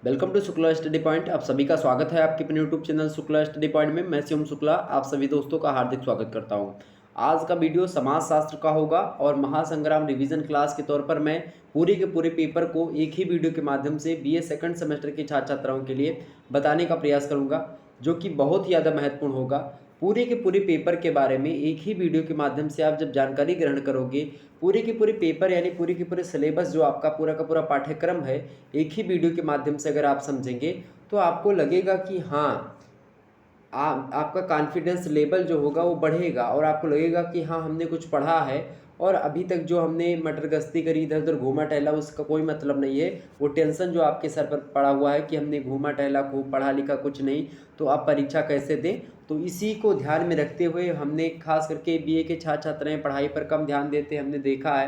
Welcome to Shukla study point. आप सभी का स्वागत है आपके अपने YouTube channel Shukla study point में। मैं शिवम शुक्ला आप सभी दोस्तों का हार्दिक स्वागत करता हूं। आज का वीडियो समाज शास्त्र का होगा और महासंग्राम रिवीजन क्लास के तौर पर मैं पूरे के पूरे पेपर को एक ही वीडियो के माध्यम से बीए सेकंड सेमेस्टर के छात्र छात्राओं के लिए बताने का प्रयास करूँगा, जो कि बहुत ही ज़्यादा महत्वपूर्ण होगा। पूरे के पूरे पेपर के बारे में एक ही वीडियो के माध्यम से आप जब जानकारी ग्रहण करोगे, पूरे के पूरे पेपर यानी पूरे के पूरे सिलेबस जो आपका पूरा का पूरा पाठ्यक्रम है, एक ही वीडियो के माध्यम से अगर आप समझेंगे तो आपको लगेगा कि हाँ, आपका कॉन्फिडेंस लेवल जो होगा वो बढ़ेगा और आपको लगेगा कि हाँ, हमने कुछ पढ़ा है और अभी तक जो हमने मटर गश्ती करी, इधर उधर घूमा टहला, उसका कोई मतलब नहीं है। वो टेंशन जो आपके सर पर पड़ा हुआ है कि हमने घूमा टहला, खूब पढ़ा लिखा कुछ नहीं, तो आप परीक्षा कैसे दें। तो इसी को ध्यान में रखते हुए हमने खास करके बीए के छात्र छात्राएँ पढ़ाई पर कम ध्यान देते हैं। हमने देखा है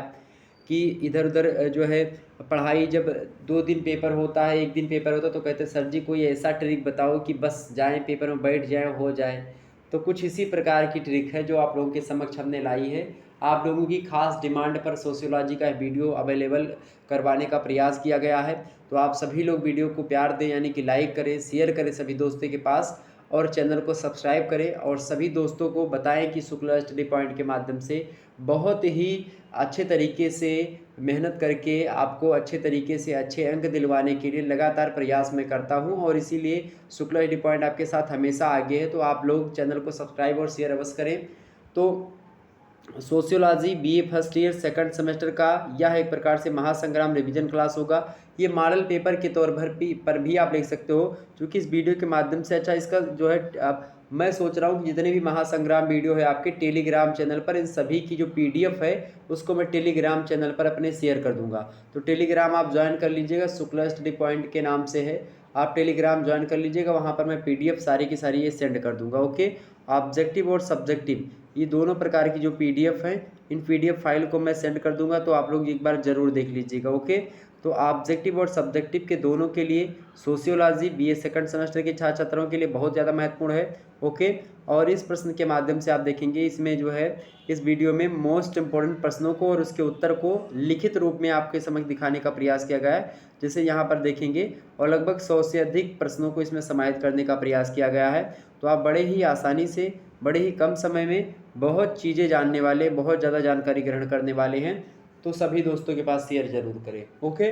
कि इधर उधर जो है पढ़ाई, जब 2 दिन पेपर होता है, 1 दिन पेपर होता है, तो कहते हैं सर जी कोई ऐसा ट्रिक बताओ कि बस जाएँ पेपर में बैठ जाएँ, हो जाए। तो कुछ इसी प्रकार की ट्रिक है जो आप लोगों के समक्ष हमने लाई है। आप लोगों की खास डिमांड पर सोशियोलॉजी का वीडियो अवेलेबल करवाने का प्रयास किया गया है। तो आप सभी लोग वीडियो को प्यार दें, यानी कि लाइक करें, शेयर करें सभी दोस्तों के पास और चैनल को सब्सक्राइब करें और सभी दोस्तों को बताएं कि शुक्ला स्टडी पॉइंट के माध्यम से बहुत ही अच्छे तरीके से मेहनत करके आपको अच्छे तरीके से अच्छे अंक दिलवाने के लिए लगातार प्रयास मैं करता हूं और इसीलिए शुक्ला स्टडी पॉइंट आपके साथ हमेशा आगे है। तो आप लोग चैनल को सब्सक्राइब और शेयर अवश्य करें। तो sociology BA first year second semester का यह एक प्रकार से महासंग्राम रिवीजन क्लास होगा। ये मॉडल पेपर के तौर पर भी आप लिख सकते हो, क्योंकि इस वीडियो के माध्यम से अच्छा इसका जो है मैं सोच रहा हूँ कि जितने भी महासंग्राम वीडियो है आपके टेलीग्राम चैनल पर, इन सभी की जो पीडीएफ है उसको मैं टेलीग्राम चैनल पर अपने शेयर कर दूंगा। तो टेलीग्राम आप ज्वाइन कर लीजिएगा, शुक्ला स्टडी पॉइंट के नाम से है। आप टेलीग्राम ज्वाइन कर लीजिएगा, वहाँ पर मैं पीडीएफ सारी की सारी ये सेंड कर दूंगा। ओके, ऑब्जेक्टिव और सब्जेक्टिव ये दोनों प्रकार की जो पीडीएफ हैं, इन पीडीएफ फाइल को मैं सेंड कर दूंगा, तो आप लोग एक बार ज़रूर देख लीजिएगा। ओके, तो ऑब्जेक्टिव और सब्जेक्टिव के दोनों के लिए सोशियोलॉजी बीए सेकंड सेमेस्टर के छात्र छात्राओं के लिए बहुत ज़्यादा महत्वपूर्ण है। ओके, और इस प्रश्न के माध्यम से आप देखेंगे इसमें जो है इस वीडियो में मोस्ट इंपॉर्टेंट प्रश्नों को और उसके उत्तर को लिखित रूप में आपके समक्ष दिखाने का प्रयास किया गया है, जैसे यहाँ पर देखेंगे, और लगभग 100 से अधिक प्रश्नों को इसमें समाहित करने का प्रयास किया गया है। तो आप बड़े ही आसानी से बड़े ही कम समय में बहुत चीज़ें जानने वाले, बहुत ज़्यादा जानकारी ग्रहण करने वाले हैं। तो सभी दोस्तों के पास शेयर जरूर करें। ओके,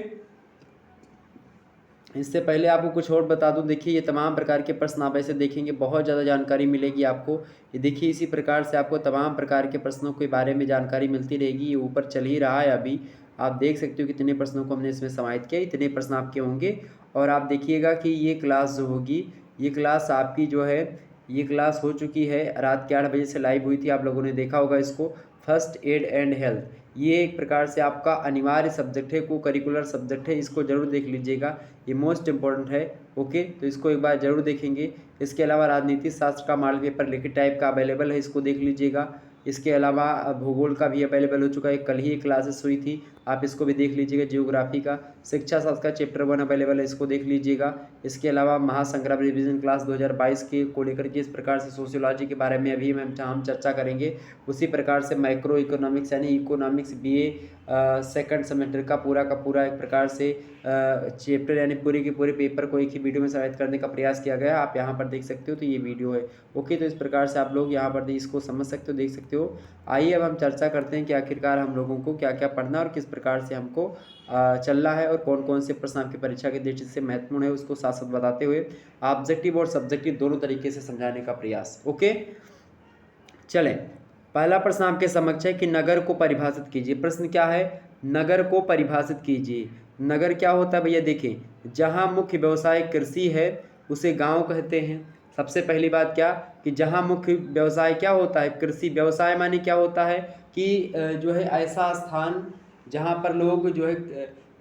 इससे पहले आपको कुछ और बता दूं, देखिए ये तमाम प्रकार के प्रश्न आप ऐसे देखेंगे, बहुत ज़्यादा जानकारी मिलेगी आपको। ये देखिए इसी प्रकार से आपको तमाम प्रकार के प्रश्नों के बारे में जानकारी मिलती रहेगी। ये ऊपर चल ही रहा है अभी, आप देख सकते हो कितने प्रश्नों को हमने इसमें समाहित किया, इतने प्रश्न आपके होंगे। और आप देखिएगा कि ये क्लास जो होगी, ये क्लास आपकी जो है, ये क्लास हो चुकी है, रात के 8 बजे से लाइव हुई थी, आप लोगों ने देखा होगा इसको। फर्स्ट एड एंड हेल्थ, ये एक प्रकार से आपका अनिवार्य सब्जेक्ट है, को करिकुलर सब्जेक्ट है, इसको जरूर देख लीजिएगा, ये मोस्ट इंपॉर्टेंट है। ओके, तो इसको एक बार जरूर देखेंगे। इसके अलावा राजनीति शास्त्र का मॉडल पेपर लिखित टाइप का अवेलेबल है, इसको देख लीजिएगा। इसके अलावा भूगोल का भी अवेलेबल हो चुका है, कल ही क्लासेस हुई थी, आप इसको भी देख लीजिएगा। जियोग्राफी का, शिक्षा शास्त्र का चैप्टर 1 अवेलेबल है, इसको देख लीजिएगा। इसके अलावा महासंग्राम रिवीजन क्लास 2022 के को लेकर के इस प्रकार से सोशियोलॉजी के बारे में अभी हम चर्चा करेंगे। उसी प्रकार से माइक्रो इकोनॉमिक्स यानी इकोनॉमिक्स बीए सेकंड सेमेस्टर का पूरा एक प्रकार से चैप्टर यानी पूरे के पूरे पेपर को एक ही वीडियो में समाहित करने का प्रयास किया गया है, आप यहाँ पर देख सकते हो। तो ये वीडियो है। ओके, तो इस प्रकार से आप लोग यहाँ पर इसको समझ सकते हो, देख सकते हो। आइए अब हम चर्चा करते हैं कि आखिरकार हम लोगों को क्या क्या पढ़ना और किस प्रकार से हमको चलना है और कौन कौन से प्रश्न आपकी परीक्षा की दृष्टि से महत्वपूर्ण है, उसको साथ साथ बताते हुए ऑब्जेक्टिव और सब्जेक्टिव दोनों तरीके से समझाने का प्रयास। ओके, चलें, पहला प्रश्न आपके समक्ष है कि नगर को परिभाषित कीजिए। प्रश्न क्या है? नगर को परिभाषित कीजिए। नगर क्या होता है भैया? देखें, जहां मुख्य व्यवसाय कृषि है उसे गांव कहते हैं। सबसे पहली बात क्या कि जहां मुख्य व्यवसाय क्या होता है? कृषि। व्यवसाय माने क्या होता है कि जो है ऐसा स्थान जहां पर लोग जो है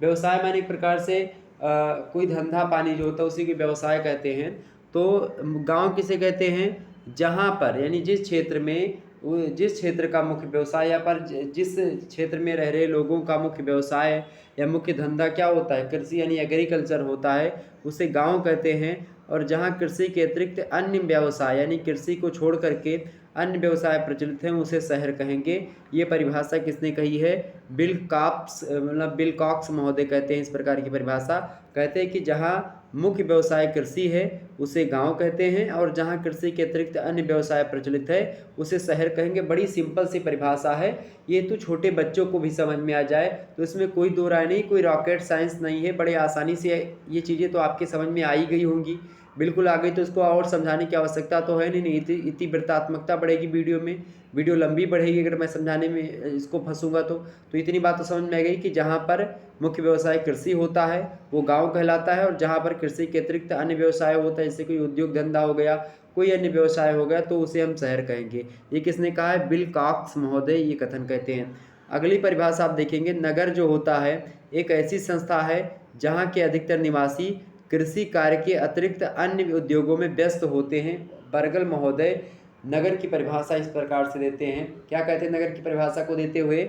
व्यवसाय माने एक प्रकार से कोई धंधा पानी जो होता है उसी के व्यवसाय कहते हैं। तो गांव किसे कहते हैं? जहाँ पर यानी जिस क्षेत्र में जिस क्षेत्र का मुख्य व्यवसाय या पर जिस क्षेत्र में रह रहे लोगों का मुख्य व्यवसाय या मुख्य धंधा क्या होता है? कृषि यानी एग्रीकल्चर होता है, उसे गांव कहते हैं। और जहाँ कृषि के अतिरिक्त अन्य व्यवसाय यानी कृषि को छोड़ करके अन्य व्यवसाय प्रचलित हैं उसे शहर कहेंगे। ये परिभाषा किसने कही है? बिल कॉक्स महोदय कहते हैं इस प्रकार की परिभाषा। कहते हैं कि जहाँ मुख्य व्यवसाय कृषि है उसे गांव कहते हैं, और जहां कृषि के अतिरिक्त अन्य व्यवसाय प्रचलित है उसे शहर कहेंगे। बड़ी सिंपल सी परिभाषा है, ये तो छोटे बच्चों को भी समझ में आ जाए तो इसमें कोई दो राय नहीं, कोई रॉकेट साइंस नहीं है, बड़े आसानी से ये चीज़ें तो आपके समझ में आ ही गई होंगी। बिल्कुल आ गई तो इसको और समझाने की आवश्यकता तो है नहीं, इतनी वृत्तात्मकता बढ़ेगी वीडियो में, वीडियो लंबी बढ़ेगी अगर मैं समझाने में इसको फंसूंगा तो इतनी बात तो समझ में आ गई कि जहाँ पर मुख्य व्यवसाय कृषि होता है वो गांव कहलाता है, और जहाँ पर कृषि के अतिरिक्त अन्य व्यवसाय होता है जैसे कोई उद्योग धंधा हो गया, कोई अन्य व्यवसाय हो गया, तो उसे हम शहर कहेंगे। ये किसने कहा है? बिल कॉक्स महोदय ये कथन कहते हैं। अगली परिभाषा आप देखेंगे, नगर जो होता है एक ऐसी संस्था है जहाँ के अधिकतर निवासी कृषि कार्य के अतिरिक्त अन्य उद्योगों में व्यस्त होते हैं। बरगल महोदय नगर की परिभाषा इस प्रकार से देते हैं। क्या कहते हैं नगर की परिभाषा को देते हुए?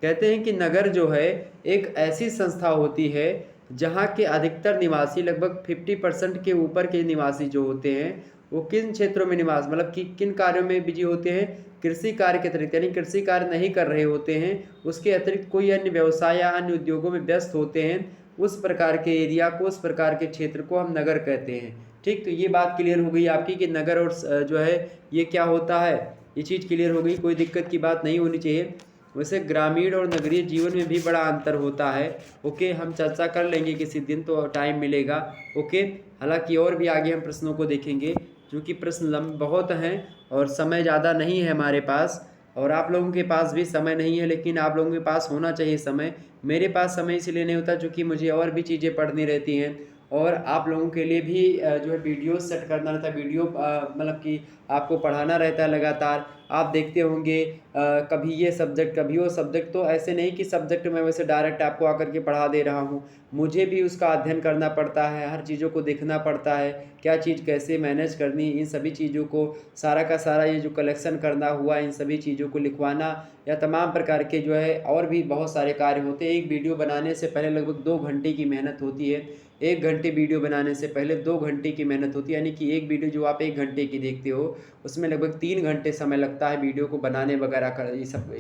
कहते हैं कि नगर जो है एक ऐसी संस्था होती है जहाँ के अधिकतर निवासी, लगभग 50% के ऊपर के निवासी जो होते हैं वो किन क्षेत्रों में निवास, मतलब कि किन कार्यों में बिजी होते हैं? कृषि कार्य के अतिरिक्त, यानी कृषि कार्य नहीं कर रहे होते हैं, उसके अतिरिक्त कोई अन्य व्यवसाय या अन्य उद्योगों में व्यस्त होते हैं। उस प्रकार के एरिया को, उस प्रकार के क्षेत्र को हम नगर कहते हैं। ठीक, तो ये बात क्लियर हो गई आपकी कि नगर और जो है ये क्या होता है, ये चीज़ क्लियर हो गई, कोई दिक्कत की बात नहीं होनी चाहिए। वैसे ग्रामीण और नगरीय जीवन में भी बड़ा अंतर होता है। ओके, हम चर्चा कर लेंगे किसी दिन, तो टाइम मिलेगा। ओके, हालांकि और भी आगे हम प्रश्नों को देखेंगे, क्योंकि प्रश्न बहुत हैं और समय ज़्यादा नहीं है हमारे पास, और आप लोगों के पास भी समय नहीं है, लेकिन आप लोगों के पास होना चाहिए समय। मेरे पास समय इसलिए नहीं होता क्योंकि मुझे और भी चीज़ें पढ़नी रहती हैं, और आप लोगों के लिए भी जो है वीडियो सेट करना रहता है, वीडियो मतलब कि आपको पढ़ाना रहता है लगातार। आप देखते होंगे कभी ये सब्जेक्ट कभी वो सब्जेक्ट, तो ऐसे नहीं कि सब्जेक्ट मैं वैसे डायरेक्ट आपको आकर के पढ़ा दे रहा हूँ, मुझे भी उसका अध्ययन करना पड़ता है, हर चीज़ों को देखना पड़ता है, क्या चीज़ कैसे मैनेज करनी, इन सभी चीज़ों को सारा का सारा ये जो कलेक्शन करना हुआ, इन सभी चीज़ों को लिखवाना, या तमाम प्रकार के जो है और भी बहुत सारे कार्य होते हैं। एक वीडियो बनाने से पहले लगभग 2 घंटे की मेहनत होती है। 1 घंटे वीडियो बनाने से पहले 2 घंटे की मेहनत होती है, यानी कि एक वीडियो जो आप 1 घंटे की देखते हो उसमें लगभग 3 घंटे समय लगता है वीडियो को बनाने वगैरह कर, ये सब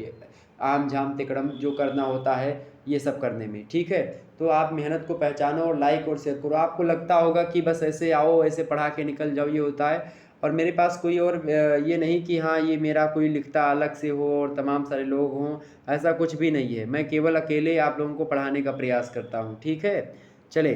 आम झाम तिकड़म जो करना होता है ये सब करने में। ठीक है, तो आप मेहनत को पहचानो और लाइक और शेयर करो। आपको लगता होगा कि बस ऐसे आओ ऐसे पढ़ा के निकल जाओ, ये होता है, और मेरे पास कोई और ये नहीं कि हाँ ये मेरा कोई लिखता अलग से हो और तमाम सारे लोग हों, ऐसा कुछ भी नहीं है। मैं केवल अकेले आप लोगों को पढ़ाने का प्रयास करता हूँ। ठीक है, चले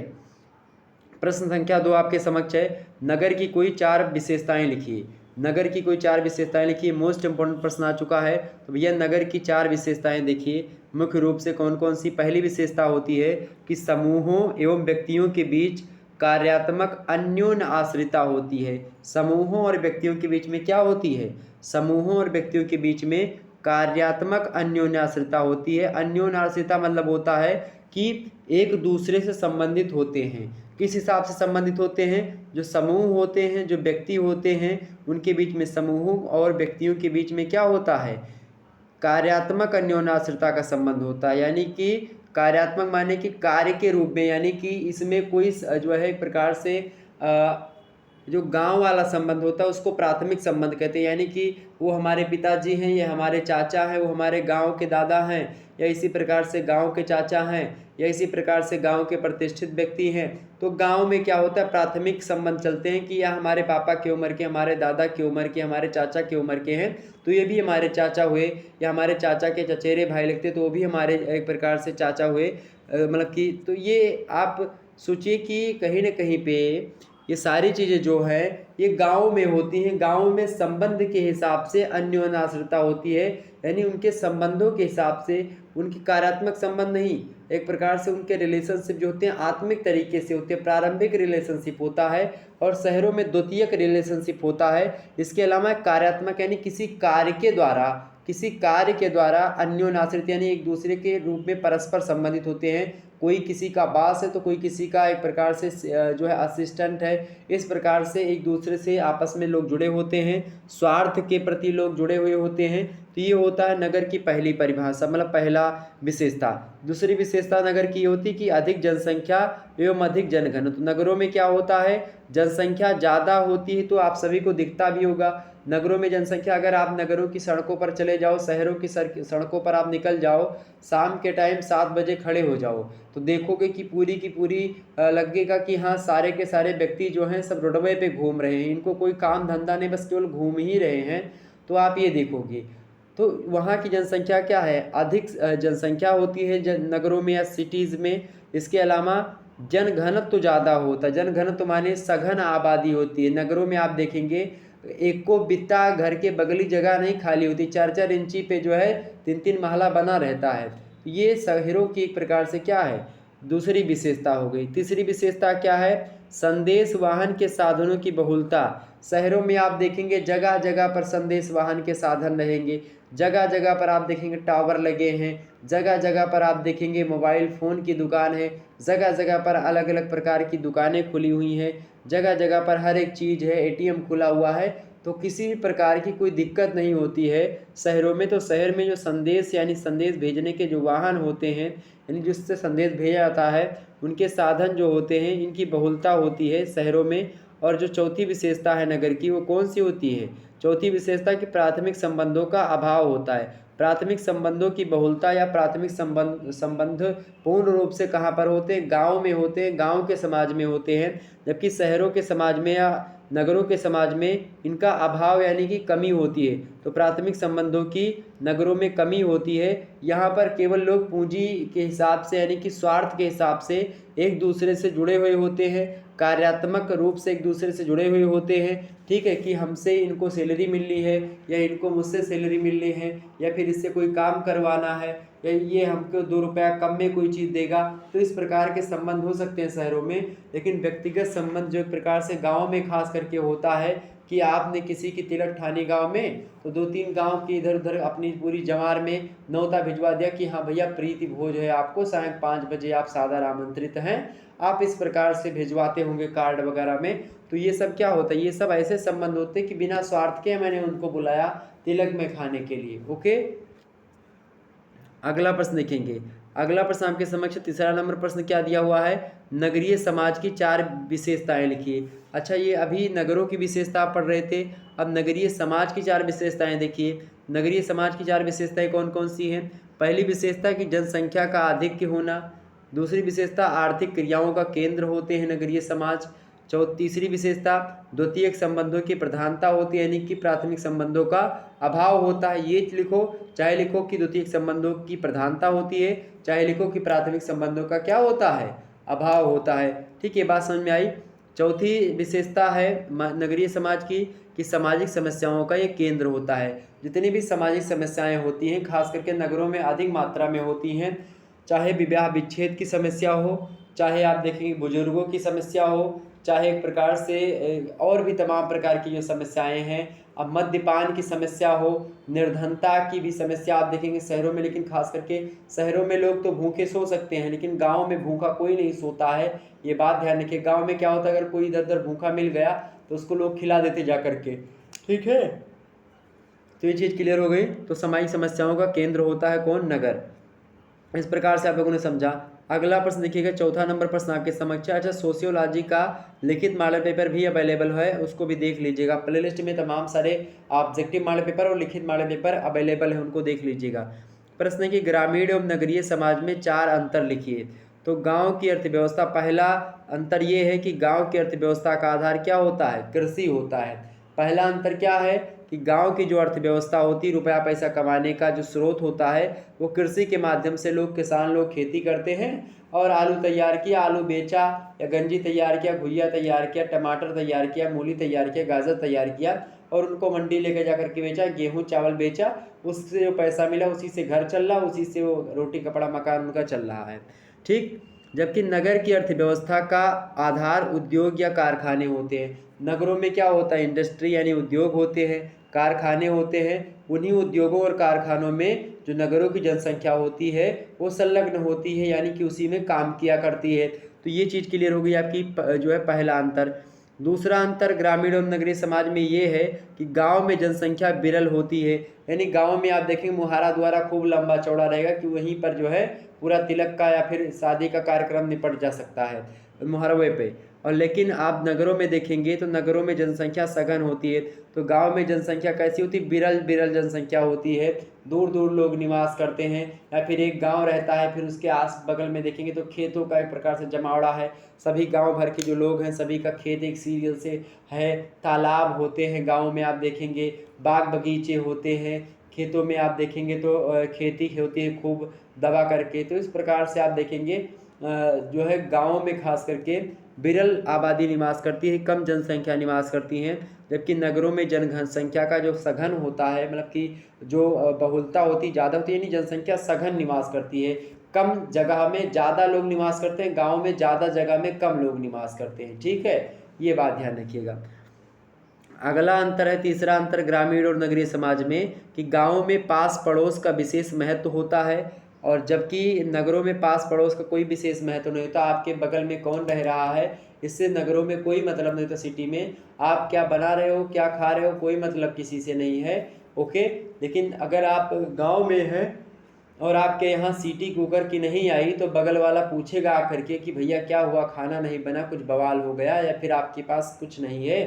प्रश्न संख्या 2 आपके समक्ष है, नगर की कोई 4 विशेषताएं लिखिए। नगर की कोई 4 विशेषताएं लिखिए। मोस्ट इंपॉर्टेंट प्रश्न आ चुका है, तो भैया नगर की 4 विशेषताएं देखिए मुख्य रूप से कौन कौन सी। पहली विशेषता होती है कि समूहों एवं व्यक्तियों के बीच कार्यात्मक अन्योन्य आश्रिता होती है। समूहों और व्यक्तियों के बीच में क्या होती है? समूहों और व्यक्तियों के बीच में कार्यात्मक अन्योन्य आश्रिता होती है। अन्योन्य आश्रिता मतलब होता है कि एक दूसरे से संबंधित होते हैं। किस हिसाब से संबंधित होते हैं? जो समूह होते हैं, जो व्यक्ति होते हैं, उनके बीच में, समूहों और व्यक्तियों के बीच में क्या होता है? कार्यात्मक अन्योन्याश्रिता का संबंध होता है। यानी कि कार्यात्मक माने कि कार्य के रूप में, यानी कि इसमें कोई जो है एक प्रकार से जो गांव वाला संबंध होता है उसको प्राथमिक संबंध कहते हैं। यानी कि वो हमारे पिताजी हैं, या हमारे चाचा हैं, वो हमारे गांव के दादा हैं, या इसी प्रकार से गांव के चाचा हैं, या इसी प्रकार से गांव के प्रतिष्ठित व्यक्ति हैं। तो गांव में क्या होता है, प्राथमिक संबंध चलते हैं कि या हमारे पापा की उम्र के, हमारे दादा की उम्र के, हमारे चाचा की उम्र के हैं, तो ये भी हमारे चाचा हुए, या हमारे चाचा के चचेरे भाई लगते तो वो भी हमारे एक प्रकार से चाचा हुए। मतलब कि तो ये आप सोचिए कि कहीं ना कहीं पे ये सारी चीज़ें जो है ये गांव में होती हैं। गांव में संबंध के हिसाब से अन्योन्याश्रिता होती है, यानी उनके संबंधों के हिसाब से, उनकी कार्यात्मक संबंध नहीं, एक प्रकार से उनके रिलेशनशिप जो होते हैं आत्मिक तरीके से होते हैं। प्रारंभिक रिलेशनशिप होता है और शहरों में द्वितीयक रिलेशनशिप होता है। इसके अलावा कार्यात्मक यानी किसी कार्य के द्वारा अन्योन्याश्रित यानी एक दूसरे के रूप में परस्पर संबंधित होते हैं। कोई किसी का बॉस है तो कोई किसी का एक प्रकार से जो है असिस्टेंट है। इस प्रकार से एक दूसरे से आपस में लोग जुड़े होते हैं, स्वार्थ के प्रति लोग जुड़े हुए होते हैं। तो ये होता है नगर की पहली परिभाषा, मतलब पहला विशेषता। दूसरी विशेषता नगर की होती कि अधिक जनसंख्या एवं अधिक जनघनत्व। तो नगरों में क्या होता है, जनसंख्या ज़्यादा होती है, तो आप सभी को दिखता भी होगा नगरों में जनसंख्या, अगर आप नगरों की सड़कों पर चले जाओ, शहरों की सड़कों पर आप निकल जाओ, शाम के टाइम 7 बजे खड़े हो जाओ, तो देखोगे कि पूरी लगेगा कि हाँ सारे के सारे व्यक्ति जो हैं सब रोडवे पे घूम रहे हैं, इनको कोई काम धंधा नहीं, बस केवल घूम ही रहे हैं। तो आप ये देखोगे तो वहाँ की जनसंख्या क्या है, अधिक जनसंख्या होती है नगरों में या सिटीज़ में। इसके अलावा जनघनत्व तो ज़्यादा होता है, जनघनत्व माने सघन आबादी होती है। नगरों में आप देखेंगे एक को बित्ता घर के बगली जगह नहीं खाली होती, 4-4 इंची पे जो है 3-3 महला बना रहता है। ये शहरों की एक प्रकार से क्या है, दूसरी विशेषता हो गई। तीसरी विशेषता क्या है, संदेश वाहन के साधनों की बहुलता। शहरों में आप देखेंगे जगह जगह पर संदेश वाहन के साधन रहेंगे, जगह जगह पर आप देखेंगे टावर लगे हैं, जगह जगह पर आप देखेंगे मोबाइल फ़ोन की दुकान है, जगह जगह पर अलग अलग प्रकार की दुकानें खुली हुई हैं, जगह जगह पर हर एक चीज़ है, एटीएम खुला हुआ है। तो किसी भी प्रकार की कोई दिक्कत नहीं होती है शहरों में। तो शहर में जो संदेश यानी संदेश भेजने के जो वाहन होते हैं, यानी जिससे संदेश भेजा जाता है, उनके साधन जो होते हैं, इनकी बहुलता होती है शहरों में। और जो चौथी विशेषता है नगर की, वो कौन सी होती है, चौथी विशेषता कि प्राथमिक संबंधों का अभाव होता है। प्राथमिक संबंधों की बहुलता या प्राथमिक संबंध पूर्ण रूप से कहाँ पर होते हैं, गांव में होते हैं, गांव के समाज में होते हैं। जबकि शहरों के समाज में या नगरों के समाज में इनका अभाव यानी कि कमी होती है। तो प्राथमिक संबंधों की नगरों में कमी होती है। यहाँ पर केवल लोग पूंजी के हिसाब से यानी कि स्वार्थ के हिसाब से एक दूसरे से जुड़े हुए होते हैं, कार्यात्मक रूप से एक दूसरे से जुड़े हुए होते हैं। ठीक है कि हमसे इनको सैलरी मिलनी है, या इनको मुझसे सैलरी मिलनी है, या फिर इससे कोई काम करवाना है, या ये हमको 2 रुपया कम में कोई चीज़ देगा। तो इस प्रकार के संबंध हो सकते हैं शहरों में। लेकिन व्यक्तिगत संबंध जो एक प्रकार से गाँव में खास करके होता है कि आपने किसी की तिलक ठानी गांव में, तो 2-3 गांव की इधर उधर अपनी पूरी जमार में न्योता भिजवा दिया कि हाँ भैया प्रीति भोज है, आपको सायं 5 बजे आप सादर आमंत्रित हैं। आप इस प्रकार से भिजवाते होंगे कार्ड वगैरह में। तो ये सब क्या होता है, ये सब ऐसे संबंध होते हैं कि बिना स्वार्थ के मैंने उनको बुलाया तिलक में खाने के लिए। ओके, अगला प्रश्न देखेंगे। अगला प्रश्न आपके समक्ष तीसरा नंबर प्रश्न क्या दिया हुआ है, नगरीय समाज की 4 विशेषताएं लिखिए। अच्छा, ये अभी नगरों की विशेषता आप पढ़ रहे थे, अब नगरीय समाज की 4 विशेषताएं देखिए। नगरीय समाज की 4 विशेषताएं कौन कौन सी हैं। पहली विशेषता कि जनसंख्या का आधिक्य होना। दूसरी विशेषता आर्थिक क्रियाओं का केंद्र होते हैं नगरीय समाज। तीसरी विशेषता द्वितीयक संबंधों की प्रधानता होती है, यानी कि प्राथमिक संबंधों का अभाव होता है। ये लिखो, चाहे लिखो कि द्वितीयक संबंधों की प्रधानता होती है, चाहे लिखो कि प्राथमिक संबंधों का क्या होता है, अभाव होता है। ठीक है, बात समझ में आई। चौथी विशेषता है नगरीय समाज की कि सामाजिक समस्याओं का ये केंद्र होता है। जितनी भी सामाजिक समस्याएं होती हैं खास करके नगरों में अधिक मात्रा में होती हैं, चाहे विवाह विच्छेद की समस्या हो, चाहे आप देखेंगे बुजुर्गों की समस्या हो, चाहे एक प्रकार से और भी तमाम प्रकार की जो समस्याएं हैं, अब मद्यपान की समस्या हो, निर्धनता की भी समस्या आप देखेंगे शहरों में। लेकिन खास करके शहरों में लोग तो भूखे सो सकते हैं, लेकिन गांव में भूखा कोई नहीं सोता है, ये बात ध्यान रखिए। गांव में क्या होता है, अगर कोई इधर उधर भूखा मिल गया तो उसको लोग खिला देते जा करके। ठीक है, तो ये चीज़ क्लियर हो गई। तो सामाजिक समस्याओं का केंद्र होता है कौन, नगर। इस प्रकार से आप लोगों ने समझा। अगला प्रश्न देखिएगा, चौथा नंबर प्रश्न आपके समक्ष। अच्छा, सोशियोलॉजी का लिखित मॉडल पेपर भी अवेलेबल है, उसको भी देख लीजिएगा। प्लेलिस्ट में तमाम सारे ऑब्जेक्टिव मॉडल पेपर और लिखित मॉडल पेपर अवेलेबल है, उनको देख लीजिएगा। प्रश्न है कि ग्रामीण एवं नगरीय समाज में 4 अंतर लिखिए। तो गांव की अर्थव्यवस्था, पहला अंतर ये है कि गांव की अर्थव्यवस्था का आधार क्या होता है, कृषि होता है। पहला अंतर क्या है कि गांव की जो अर्थव्यवस्था होती है, रुपया पैसा कमाने का जो स्रोत होता है, वो कृषि के माध्यम से लोग, किसान लोग खेती करते हैं और आलू तैयार किया, आलू बेचा, या गंजी तैयार किया, घुइया तैयार किया, टमाटर तैयार किया, मूली तैयार किया, गाजर तैयार किया और उनको मंडी लेकर जा करके बेचा, गेहूँ चावल बेचा, उससे जो पैसा मिला उसी से घर चल रहा, उसी से वो रोटी कपड़ा मकान उनका चल रहा है। ठीक, जबकि नगर की अर्थव्यवस्था का आधार उद्योग या कारखाने होते हैं। नगरों में क्या होता है, इंडस्ट्री यानी उद्योग होते हैं, कारखाने होते हैं। उन्हीं उद्योगों और कारखानों में जो नगरों की जनसंख्या होती है वो संलग्न होती है, यानी कि उसी में काम किया करती है। तो ये चीज़ क्लियर हो गई आपकी जो है पहला अंतर। दूसरा अंतर ग्रामीण और नगरीय समाज में ये है कि गांव में जनसंख्या विरल होती है, यानी गांव में आप देखेंगे मुहारा द्वारा खूब लंबा चौड़ा रहेगा कि वहीं पर जो है पूरा तिलक का या फिर शादी का कार्यक्रम निपट जा सकता है मुहर्रवे पे। और लेकिन आप नगरों में देखेंगे तो नगरों में जनसंख्या सघन होती है, तो गांव में जनसंख्या कैसी होती है, बिरल बिरल जनसंख्या होती है, दूर दूर लोग निवास करते हैं। या फिर एक गांव रहता है, फिर उसके आस बगल में देखेंगे तो खेतों का एक प्रकार से जमावड़ा है, सभी गांव भर के जो लोग हैं सभी का खेत एक सीरियल से है, तालाब होते हैं गाँव में आप देखेंगे, बाग बगीचे होते हैं, खेतों में आप देखेंगे तो खेती होती है खूब दबा करके। तो इस प्रकार से आप देखेंगे जो है गाँव में खास करके विरल आबादी निवास करती है, कम जनसंख्या निवास करती हैं, जबकि नगरों में जनसंख्या का जो सघन होता है, मतलब कि जो बहुलता होती ज़्यादा होती है, यानी जनसंख्या सघन निवास करती है, कम जगह में ज़्यादा लोग निवास करते हैं, गाँव में ज़्यादा जगह में कम लोग निवास करते हैं। ठीक है, ये बात ध्यान रखिएगा। अगला अंतर है, तीसरा अंतर ग्रामीण और नगरीय समाज में, कि गाँव में पास पड़ोस का विशेष महत्व होता है, और जबकि नगरों में पास पड़ोस का कोई विशेष महत्व नहीं होता। आपके बगल में कौन रह रहा है इससे नगरों में कोई मतलब नहीं होता। सिटी में आप क्या बना रहे हो, क्या खा रहे हो, कोई मतलब किसी से नहीं है। ओके, लेकिन अगर आप गाँव में हैं और आपके यहाँ सीटी कुकर की नहीं आई तो बगल वाला पूछेगा आकर के कि भैया क्या हुआ, खाना नहीं बना, कुछ बवाल हो गया, या फिर आपके पास कुछ नहीं है,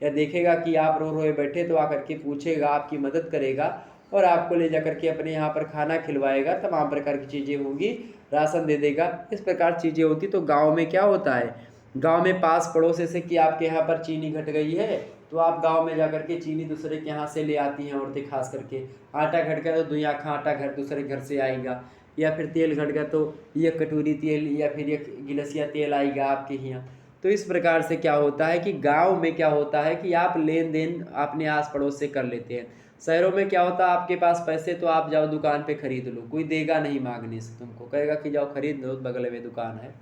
या देखेगा कि आप रो रोए बैठे तो आकर के पूछेगा, आपकी मदद करेगा और आपको ले जा करके अपने यहाँ पर खाना खिलवाएगा, तमाम प्रकार की चीज़ें होंगी, राशन दे देगा, इस प्रकार चीज़ें होती। तो गाँव में क्या होता है, गाँव में पास पड़ोस, जैसे कि आपके यहाँ पर चीनी घट गई है तो आप गांव में जाकर के चीनी दूसरे के यहाँ से ले आती हैं औरतें खास करके। आटा घट गया तो दुई आँखा आटा घर दूसरे घर से आएगा, या फिर तेल घट गया तो ये कटोरी तेल या फिर ये गिलसिया तेल आएगा आपके यहाँ। तो इस प्रकार से क्या होता है कि गांव में क्या होता है कि आप लेन देन अपने आस पड़ोस से कर लेते हैं। शहरों में क्या होता है, आपके पास पैसे तो आप जाओ दुकान पे खरीद लो, कोई देगा नहीं मांगने से, तुमको कहेगा कि जाओ खरीद लो, बगल में दुकान है।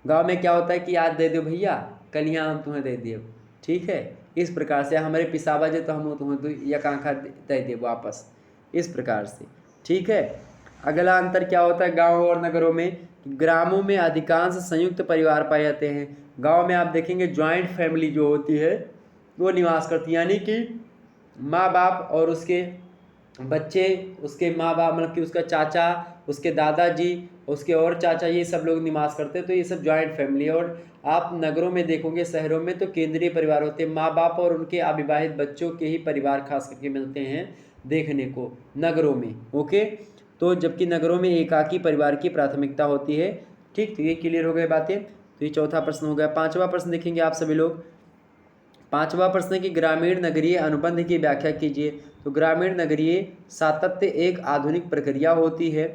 गांव में क्या होता है कि आज दे दो भैया, कल यहाँ हम तुम्हें दे दिए, ठीक है, इस प्रकार से हमारे पिसाबा जे तो हम तुम्हें तो एक आँखा दे दे वापस, इस प्रकार से। ठीक है, अगला अंतर क्या होता है गांव और नगरों में, ग्रामों में अधिकांश संयुक्त परिवार पाए जाते हैं। गांव में आप देखेंगे ज्वाइंट फैमिली जो होती है वो निवास करती है, यानी कि माँ बाप और उसके बच्चे, उसके माँ बाप, मतलब कि उसका चाचा, उसके दादाजी, उसके और चाचा, ये सब लोग निवास करते हैं। तो ये सब ज्वाइंट फैमिली है। और आप नगरों में देखोगे, शहरों में तो केंद्रीय परिवार होते हैं, माँ बाप और उनके अविवाहित बच्चों के ही परिवार खास करके मिलते हैं देखने को नगरों में। ओके, तो जबकि नगरों में एकाकी परिवार की प्राथमिकता होती है। ठीक, तो ये क्लियर हो गए बातें। तो ये चौथा प्रश्न हो गया। पाँचवा प्रश्न देखेंगे आप सभी लोग। पाँचवा प्रश्न है कि ग्रामीण नगरीय अनुबंध की व्याख्या कीजिए। तो ग्रामीण नगरीय सातत्य एक आधुनिक प्रक्रिया होती है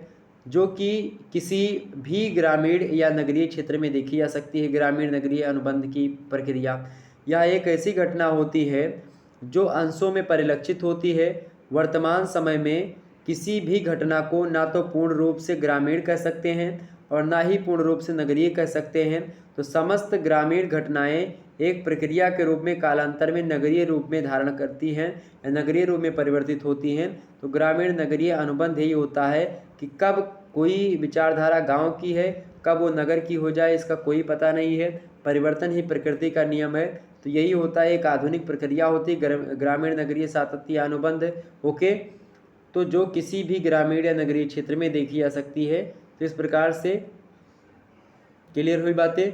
जो कि किसी भी ग्रामीण या नगरीय क्षेत्र में देखी जा सकती है। ग्रामीण नगरीय अनुबंध की प्रक्रिया यह एक ऐसी घटना होती है जो अंशों में परिलक्षित होती है। वर्तमान समय में किसी भी घटना को ना तो पूर्ण रूप से ग्रामीण कह सकते हैं और ना ही पूर्ण रूप से नगरीय कह सकते हैं। तो समस्त ग्रामीण घटनाएं एक प्रक्रिया के रूप में कालांतर में नगरीय रूप में धारण करती हैं या नगरीय रूप में परिवर्तित होती हैं। तो ग्रामीण नगरीय अनुबंध यही होता है कि कब कोई विचारधारा गांव की है, कब वो नगर की हो जाए, इसका कोई पता नहीं है। परिवर्तन ही प्रकृति का नियम है। तो यही होता है, एक आधुनिक प्रक्रिया होती है ग्रामीण नगरीय सातत्य अनुबंध। ओके, तो जो किसी भी ग्रामीण या नगरीय क्षेत्र में देखी जा सकती है। तो इस प्रकार से क्लियर हुई बातें।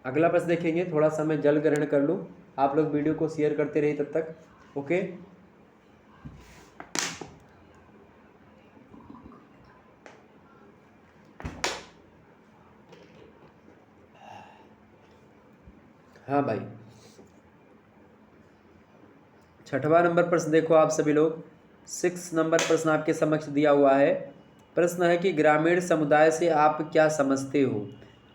अगला प्रश्न देखेंगे, थोड़ा सा मैं जल ग्रहण कर लूँ, आप लोग वीडियो को शेयर करते रहिए तब तक। ओके, हाँ भाई, छठवां नंबर प्रश्न देखो आप सभी लोग। 6 नंबर प्रश्न आपके समक्ष दिया हुआ है। प्रश्न है कि ग्रामीण समुदाय से आप क्या समझते हो।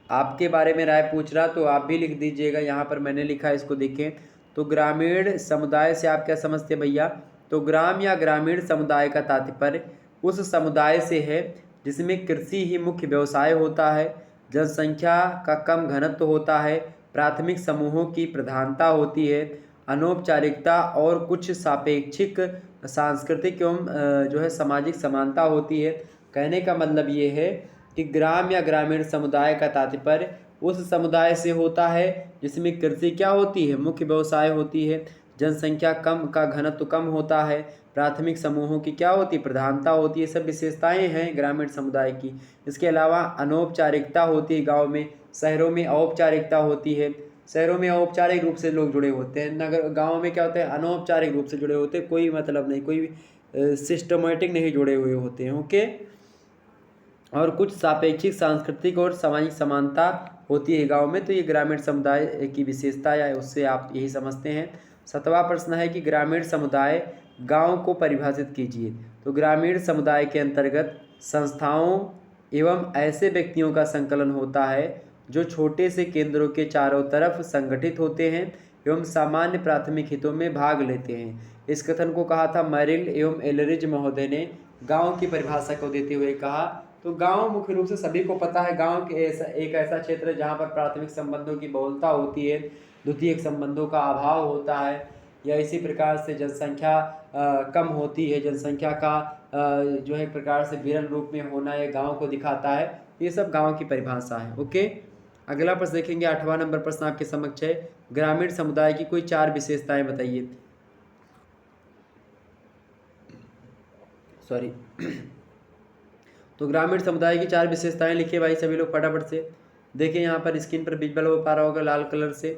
आपके बारे में राय पूछ रहा, तो आप भी लिख दीजिएगा। यहाँ पर मैंने लिखा है, इसको देखें। तो ग्रामीण समुदाय से आप क्या समझते हैं भैया। तो ग्राम या ग्रामीण समुदाय का तात्पर्य उस समुदाय से है जिसमें कृषि ही मुख्य व्यवसाय होता है, जनसंख्या का कम घनत्व होता है, प्राथमिक समूहों की प्रधानता होती है, अनौपचारिकता और कुछ सापेक्षिक सांस्कृतिक एवं जो है सामाजिक समानता होती है। कहने का मतलब ये है कि ग्राम या ग्रामीण समुदाय का तात्पर्य उस समुदाय से होता है जिसमें कृषि क्या होती है, मुख्य व्यवसाय होती है। जनसंख्या कम का घनत्व कम होता है, प्राथमिक समूहों की क्या होती है, प्रधानता होती है, सब विशेषताएं हैं ग्रामीण समुदाय की। इसके अलावा अनौपचारिकता होती है गांव में, शहरों में औपचारिकता होती है। शहरों में औपचारिक रूप से लोग जुड़े होते हैं, नगर गाँव में क्या होता है, अनौपचारिक रूप से जुड़े होते हैं, कोई मतलब नहीं, कोई सिस्टमेटिक नहीं जुड़े हुए होते हैं। ओके। और कुछ सापेक्षिक सांस्कृतिक और सामाजिक समानता होती है गांव में, तो ये ग्रामीण समुदाय की विशेषता है, उससे आप यही समझते हैं। 7वां प्रश्न है कि ग्रामीण समुदाय गांव को परिभाषित कीजिए। तो ग्रामीण समुदाय के अंतर्गत संस्थाओं एवं ऐसे व्यक्तियों का संकलन होता है जो छोटे से केंद्रों के चारों तरफ संगठित होते हैं एवं सामान्य प्राथमिक हितों में भाग लेते हैं। इस कथन को कहा था मेरिल एवं एलरिज महोदय ने गांव की परिभाषा को देते हुए कहा। तो गांव मुख्य रूप से सभी को पता है, गांव के एक ऐसा क्षेत्र है जहां पर प्राथमिक संबंधों की बहुलता होती है, द्वितीयक संबंधों का अभाव होता है, या इसी प्रकार से जनसंख्या कम होती है, जनसंख्या का जो है एक प्रकार से विरल रूप में होना ये गांव को दिखाता है। ये सब गांव की परिभाषा है। ओके। अगला प्रश्न देखेंगे, 8वां नंबर प्रश्न आपके समक्ष है, ग्रामीण समुदाय की कोई 4 विशेषताएं बताइए। सॉरी तो ग्रामीण समुदाय की 4 विशेषताएं लिखिए भाई सभी लोग फटाफट से। देखिए यहाँ पर स्क्रीन पर विजुअल हो पा रहा होगा लाल कलर से।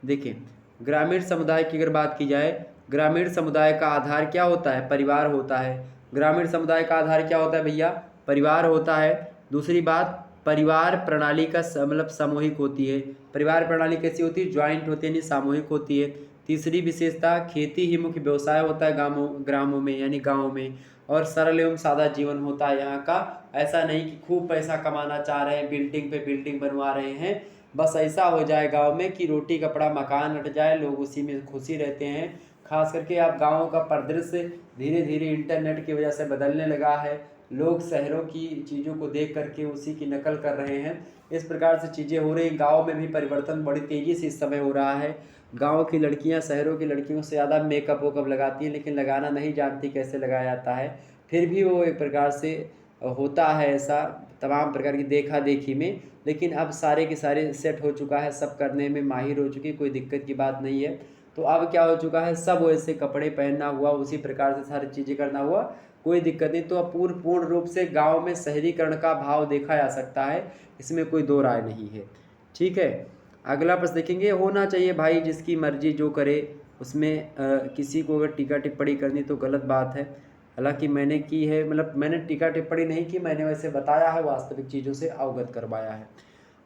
देखिए ग्रामीण समुदाय की अगर बात की जाए, ग्रामीण समुदाय का आधार क्या होता है, परिवार होता है। ग्रामीण समुदाय का आधार क्या होता है भैया, परिवार होता है। दूसरी बात, परिवार प्रणाली का मतलब सामूहिक होती है। परिवार प्रणाली कैसी होती है, ज्वाइंट होती है, यानी सामूहिक होती है। तीसरी विशेषता, खेती ही मुख्य व्यवसाय होता है ग्रामों में यानी गाँव में। और सरल एवं सादा जीवन होता है यहाँ का। ऐसा नहीं कि खूब पैसा कमाना चाह रहे हैं, बिल्डिंग पे बिल्डिंग बनवा रहे हैं। बस ऐसा हो जाए गांव में कि रोटी कपड़ा मकान हट जाए, लोग उसी में खुशी रहते हैं। खास करके आप गाँव का परिदृश्य धीरे धीरे इंटरनेट की वजह से बदलने लगा है। लोग शहरों की चीज़ों को देख करके उसी की नकल कर रहे हैं। इस प्रकार से चीज़ें हो रही। गाँव में भी परिवर्तन बड़ी तेज़ी से इस समय हो रहा है। गाँव की लड़कियां शहरों की लड़कियों से ज़्यादा मेकअप वेकअप लगाती हैं, लेकिन लगाना नहीं जानती कैसे लगाया जाता है। फिर भी वो एक प्रकार से होता है ऐसा तमाम प्रकार की देखा देखी में। लेकिन अब सारे के सारे सेट हो चुका है, सब करने में माहिर हो चुकी, कोई दिक्कत की बात नहीं है। तो अब क्या हो चुका है, सब वैसे कपड़े पहनना हुआ, उसी प्रकार से सारी चीज़ें करना हुआ, कोई दिक्कत नहीं। तो अब पूर्ण रूप से गाँव में शहरीकरण का भाव देखा जा सकता है, इसमें कोई दो राय नहीं है। ठीक है। अगला प्रश्न देखेंगे, होना चाहिए भाई जिसकी मर्जी जो करे, उसमें किसी को अगर टीका टिप्पणी करनी तो गलत बात है। हालांकि मैंने की है, मतलब मैंने टीका टिप्पणी नहीं की, मैंने वैसे बताया है, वास्तविक चीज़ों से अवगत करवाया है।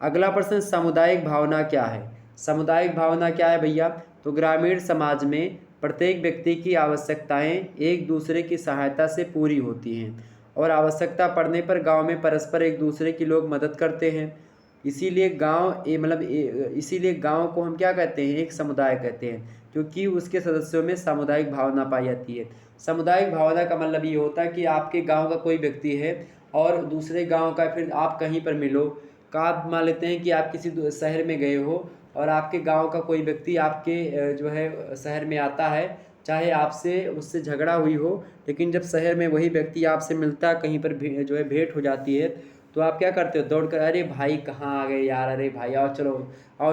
अगला प्रश्न, सामुदायिक भावना क्या है। सामुदायिक भावना क्या है भैया, तो ग्रामीण समाज में प्रत्येक व्यक्ति की आवश्यकताएं एक दूसरे की सहायता से पूरी होती हैं और आवश्यकता पड़ने पर गांव में परस्पर एक दूसरे की लोग मदद करते हैं। इसीलिए इसीलिए गांव को हम क्या कहते हैं, एक समुदाय कहते हैं, क्योंकि उसके सदस्यों में सामुदायिक भावना पाई जाती है। सामुदायिक भावना का मतलब ये होता है कि आपके गांव का कोई व्यक्ति है और दूसरे गांव का, फिर आप कहीं पर मिलो का, आप मान लेते हैं कि आप किसी शहर में गए हो और आपके गांव का कोई व्यक्ति आपके जो है शहर में आता है, चाहे आपसे उससे झगड़ा हुई हो, लेकिन जब शहर में वही व्यक्ति आपसे मिलता है, कहीं पर जो है भेंट हो जाती है, तो आप क्या करते हो, दौड़ कर, अरे भाई कहाँ आ गए यार, अरे भाई आओ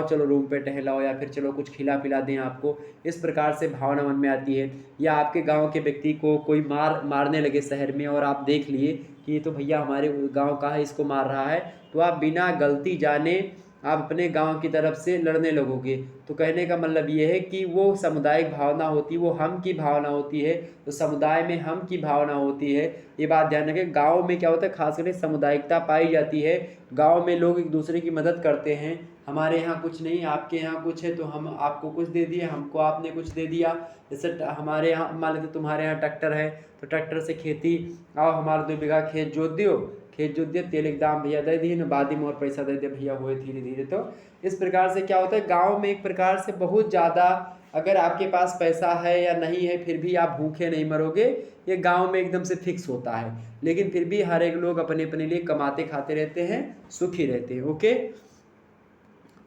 चलो रूम पे टहलाओ, या फिर चलो कुछ खिला पिला दें आपको। इस प्रकार से भावना मन में आती है। या आपके गांव के व्यक्ति को कोई मारने लगे शहर में और आप देख लिए कि ये तो भैया हमारे गांव का है, इसको मार रहा है, तो आप बिना गलती जाने आप अपने गांव की तरफ से लड़ने लगोगे। तो कहने का मतलब ये है कि वो सामुदायिक भावना होती है, वो हम की भावना होती है। तो समुदाय में हम की भावना होती है, ये बात ध्यान रखें। गांव में क्या होता है, खास करके सामुदायिकता पाई जाती है। गांव में लोग एक दूसरे की मदद करते हैं। हमारे यहाँ कुछ नहीं, आपके यहाँ कुछ है तो हम आपको कुछ दे दिए, हमको आपने कुछ दे दिया। जैसे हमारे यहाँ मान लेते तुम्हारे यहाँ ट्रैक्टर है, तो ट्रैक्टर से खेती, आओ हमारा 2 बीघा खेत जोत दियो, खेत जोत दिया, तेल एक दाम भैया दे दिए न, बाद में और पैसा दे दिया भैया, हुए धीरे धीरे। तो इस प्रकार से क्या होता है, गाँव में एक प्रकार से बहुत ज़्यादा, अगर आपके पास पैसा है या नहीं है, फिर भी आप भूखे नहीं मरोगे, ये गांव में एकदम से फिक्स होता है। लेकिन फिर भी हर एक लोग अपने अपने लिए कमाते खाते रहते हैं, सुखी रहते हैं। ओके।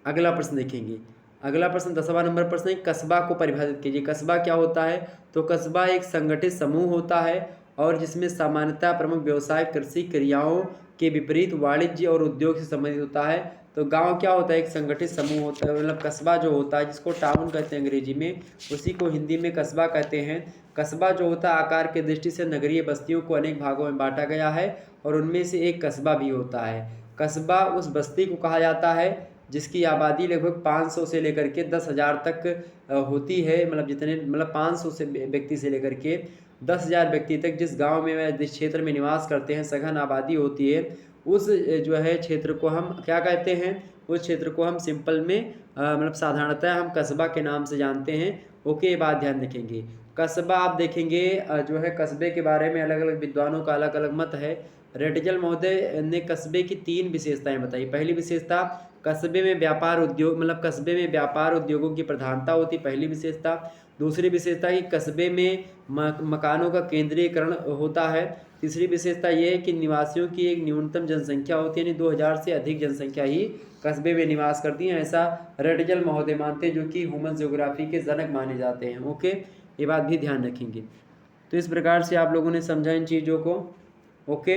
अगला प्रश्न देखेंगे। अगला प्रश्न 10वां नंबर प्रश्न है, कस्बा को परिभाषित कीजिए। कस्बा क्या होता है, तो कस्बा एक संगठित समूह होता है और जिसमें सामान्यतः प्रमुख व्यवसाय कृषि क्रियाओं के विपरीत वाणिज्य और उद्योग से संबंधित होता है। तो गांव क्या होता है, एक संगठित समूह होता है, मतलब कस्बा जो होता है जिसको टाउन कहते हैं अंग्रेजी में, उसी को हिंदी में कस्बा कहते हैं। कस्बा जो होता है आकार की दृष्टि से नगरीय बस्तियों को अनेक भागों में बांटा गया है और उनमें से एक कस्बा भी होता है। कस्बा उस बस्ती को कहा जाता है जिसकी आबादी लगभग 500 से लेकर के 10,000 तक होती है, मतलब जितने, मतलब 500 से व्यक्ति से लेकर के 10,000 व्यक्ति तक जिस गांव में जिस क्षेत्र में निवास करते हैं, सघन आबादी होती है, उस जो है क्षेत्र को हम क्या कहते हैं, उस क्षेत्र को हम सिंपल में मतलब साधारणतः हम कस्बा के नाम से जानते हैं। ओके, ये बात ध्यान रखेंगे। कस्बा आप देखेंगे जो है कस्बे के बारे में अलग अलग विद्वानों का अलग अलग मत है। रेटजल महोदय ने कस्बे की 3 विशेषताएं बताई। पहली विशेषता, कस्बे में व्यापार उद्योग, मतलब कस्बे में व्यापार उद्योगों की प्रधानता होती, पहली विशेषता। दूसरी विशेषता कि कस्बे में मकानों का केंद्रीकरण होता है। तीसरी विशेषता ये है कि निवासियों की एक न्यूनतम जनसंख्या होती है, यानी 2000 से अधिक जनसंख्या ही कस्बे में निवास करती हैं, ऐसा रेटजल महोदय मानते हैं, जो कि ह्यूमन ज्योग्राफी के जनक माने जाते हैं। ओके, ये बात भी ध्यान रखेंगे। तो इस प्रकार से आप लोगों ने समझा इन चीज़ों को। ओके,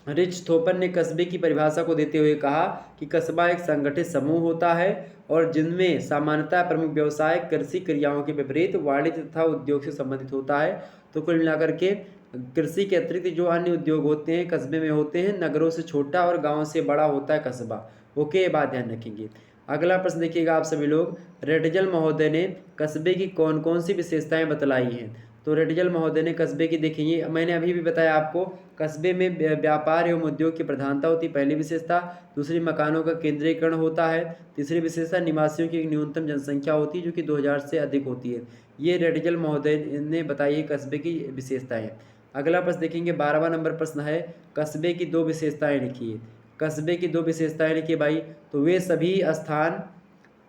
रिच थोपन ने कस्बे की परिभाषा को देते हुए कहा कि कस्बा एक संगठित समूह होता है और जिनमें सामान्यतः प्रमुख व्यवसाय कृषि क्रियाओं के विपरीत वाणिज्य तथा उद्योग से संबंधित होता है। तो कुल मिलाकर के कृषि के अतिरिक्त जो अन्य उद्योग होते हैं कस्बे में होते हैं। नगरों से छोटा और गाँव से बड़ा होता है कस्बा। ओके, ये बात ध्यान रखेंगे। अगला प्रश्न देखिएगा आप सभी लोग, रेटजल महोदय ने कस्बे की कौन कौन सी विशेषताएं बतलाई हैं। तो रेटजल महोदय ने कस्बे की देखिए, मैंने अभी भी बताया आपको, कस्बे में व्यापार एवं उद्योग की प्रधानता होती, पहली विशेषता। दूसरी, मकानों का केंद्रीकरण होता है। तीसरी विशेषता, निवासियों की एक न्यूनतम जनसंख्या होती है जो कि 2000 से अधिक होती है। ये रेटजल महोदय ने बताई है कस्बे की विशेषताएं। अगला प्रश्न देखेंगे, 12वां नंबर प्रश्न है, कस्बे की 2 विशेषताएं लिखिए। कस्बे की 2 विशेषताएं लिखिए भाई। तो वे सभी स्थान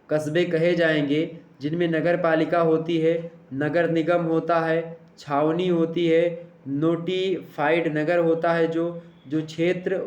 कस्बे कहे जाएंगे जिनमें नगर पालिका होती है, नगर निगम होता है, छावनी होती है, नोटिफाइड नगर होता है जो क्षेत्र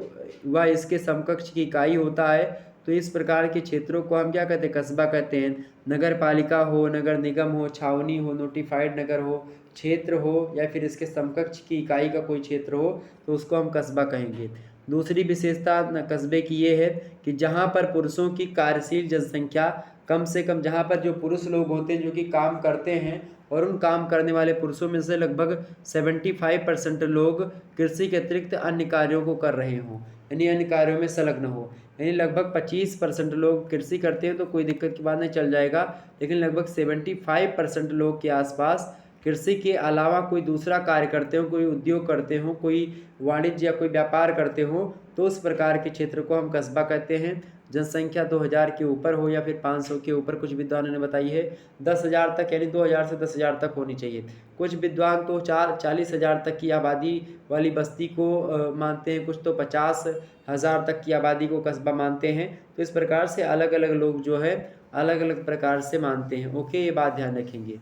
व इसके समकक्ष की इकाई होता है। तो इस प्रकार के क्षेत्रों को हम क्या कहते हैं, कस्बा कहते हैं। नगर पालिका हो, नगर निगम हो, छावनी हो, नोटिफाइड नगर हो, क्षेत्र हो या फिर इसके समकक्ष की इकाई का कोई क्षेत्र हो तो उसको हम कस्बा कहेंगे। दूसरी विशेषता कस्बे की ये है कि जहाँ पर पुरुषों की कार्यशील जनसंख्या कम से कम, जहाँ पर जो पुरुष लोग होते हैं जो कि काम करते हैं और उन काम करने वाले पुरुषों में से लगभग 75% लोग कृषि के अतिरिक्त अन्य कार्यों को कर रहे हों, यानी अन्य कार्यों में संलग्न हो। यानी लगभग 25% लोग कृषि करते हैं तो कोई दिक्कत की बात नहीं, चल जाएगा। लेकिन लगभग 75% लोग के आसपास कृषि के अलावा कोई दूसरा कार्य करते हो, कोई उद्योग करते हो, कोई वाणिज्य या कोई व्यापार करते हो, तो उस प्रकार के क्षेत्र को हम कस्बा कहते हैं। जनसंख्या 2000 के ऊपर हो या फिर 500 के ऊपर, कुछ विद्वानों ने बताई है 10,000 तक, यानी 2000 से 10,000 तक होनी चाहिए। कुछ विद्वान तो 40,000 तक की आबादी वाली बस्ती को मानते हैं, कुछ तो 50,000 तक की आबादी को कस्बा मानते हैं। तो इस प्रकार से अलग अलग लोग जो है अलग अलग प्रकार से मानते हैं। ओके, ये बात ध्यान रखेंगे।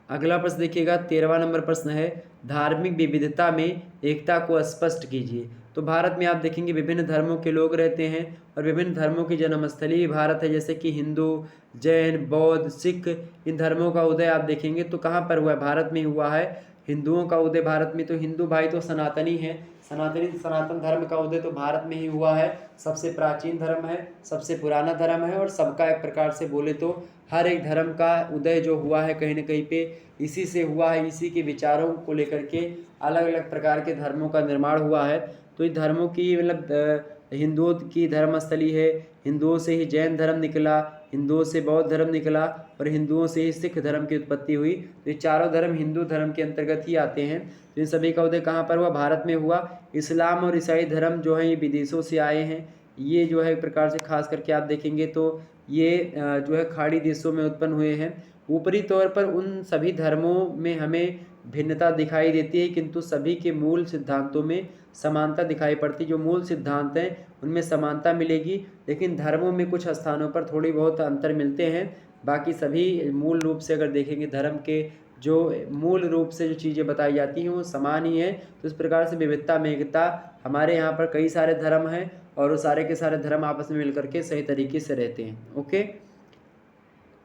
अगला प्रश्न देखिएगा, 13वां नंबर प्रश्न है, धार्मिक विविधता में एकता को स्पष्ट कीजिए। तो भारत में आप देखेंगे विभिन्न धर्मों के लोग रहते हैं और विभिन्न धर्मों की जन्मस्थली भी भारत है, जैसे कि हिंदू, जैन, बौद्ध, सिख, इन धर्मों का उदय आप देखेंगे तो कहाँ पर हुआ है, भारत में हुआ है। हिंदुओं का उदय भारत में, तो हिंदू भाई तो सनातनी है, सनातन धर्म का उदय तो भारत में ही हुआ है। सबसे प्राचीन धर्म है, सबसे पुराना धर्म है और सबका एक प्रकार से बोले तो हर एक धर्म का उदय जो हुआ है कहीं ना कहीं पे इसी से हुआ है। इसी के विचारों को लेकर के अलग अलग प्रकार के धर्मों का निर्माण हुआ है। तो इस धर्मों की मतलब हिंदुओं की धर्मस्थली है, हिंदुओं से ही जैन धर्म निकला, हिंदुओं से बौद्ध धर्म निकला और हिंदुओं से ही सिख धर्म की उत्पत्ति हुई। तो ये चारों धर्म हिंदू धर्म के अंतर्गत ही आते हैं। तो इन सभी का उदय कहाँ पर हुआ, भारत में हुआ। इस्लाम और ईसाई धर्म जो है ये विदेशों से आए हैं। ये जो है एक प्रकार से खास करके आप देखेंगे तो ये जो है खाड़ी देशों में उत्पन्न हुए हैं। ऊपरी तौर पर उन सभी धर्मों में हमें भिन्नता दिखाई देती है, किंतु सभी के मूल सिद्धांतों में समानता दिखाई पड़ती। जो मूल सिद्धांत हैं उनमें समानता मिलेगी, लेकिन धर्मों में कुछ स्थानों पर थोड़ी बहुत अंतर मिलते हैं। बाकी सभी मूल रूप से अगर देखेंगे धर्म के जो मूल रूप से जो चीज़ें बताई जाती हैं वो समान ही है। तो इस प्रकार से विविधता में एकता, हमारे यहाँ पर कई सारे धर्म हैं और वो सारे के सारे धर्म आपस में मिलकर के सही तरीके से रहते हैं। ओके,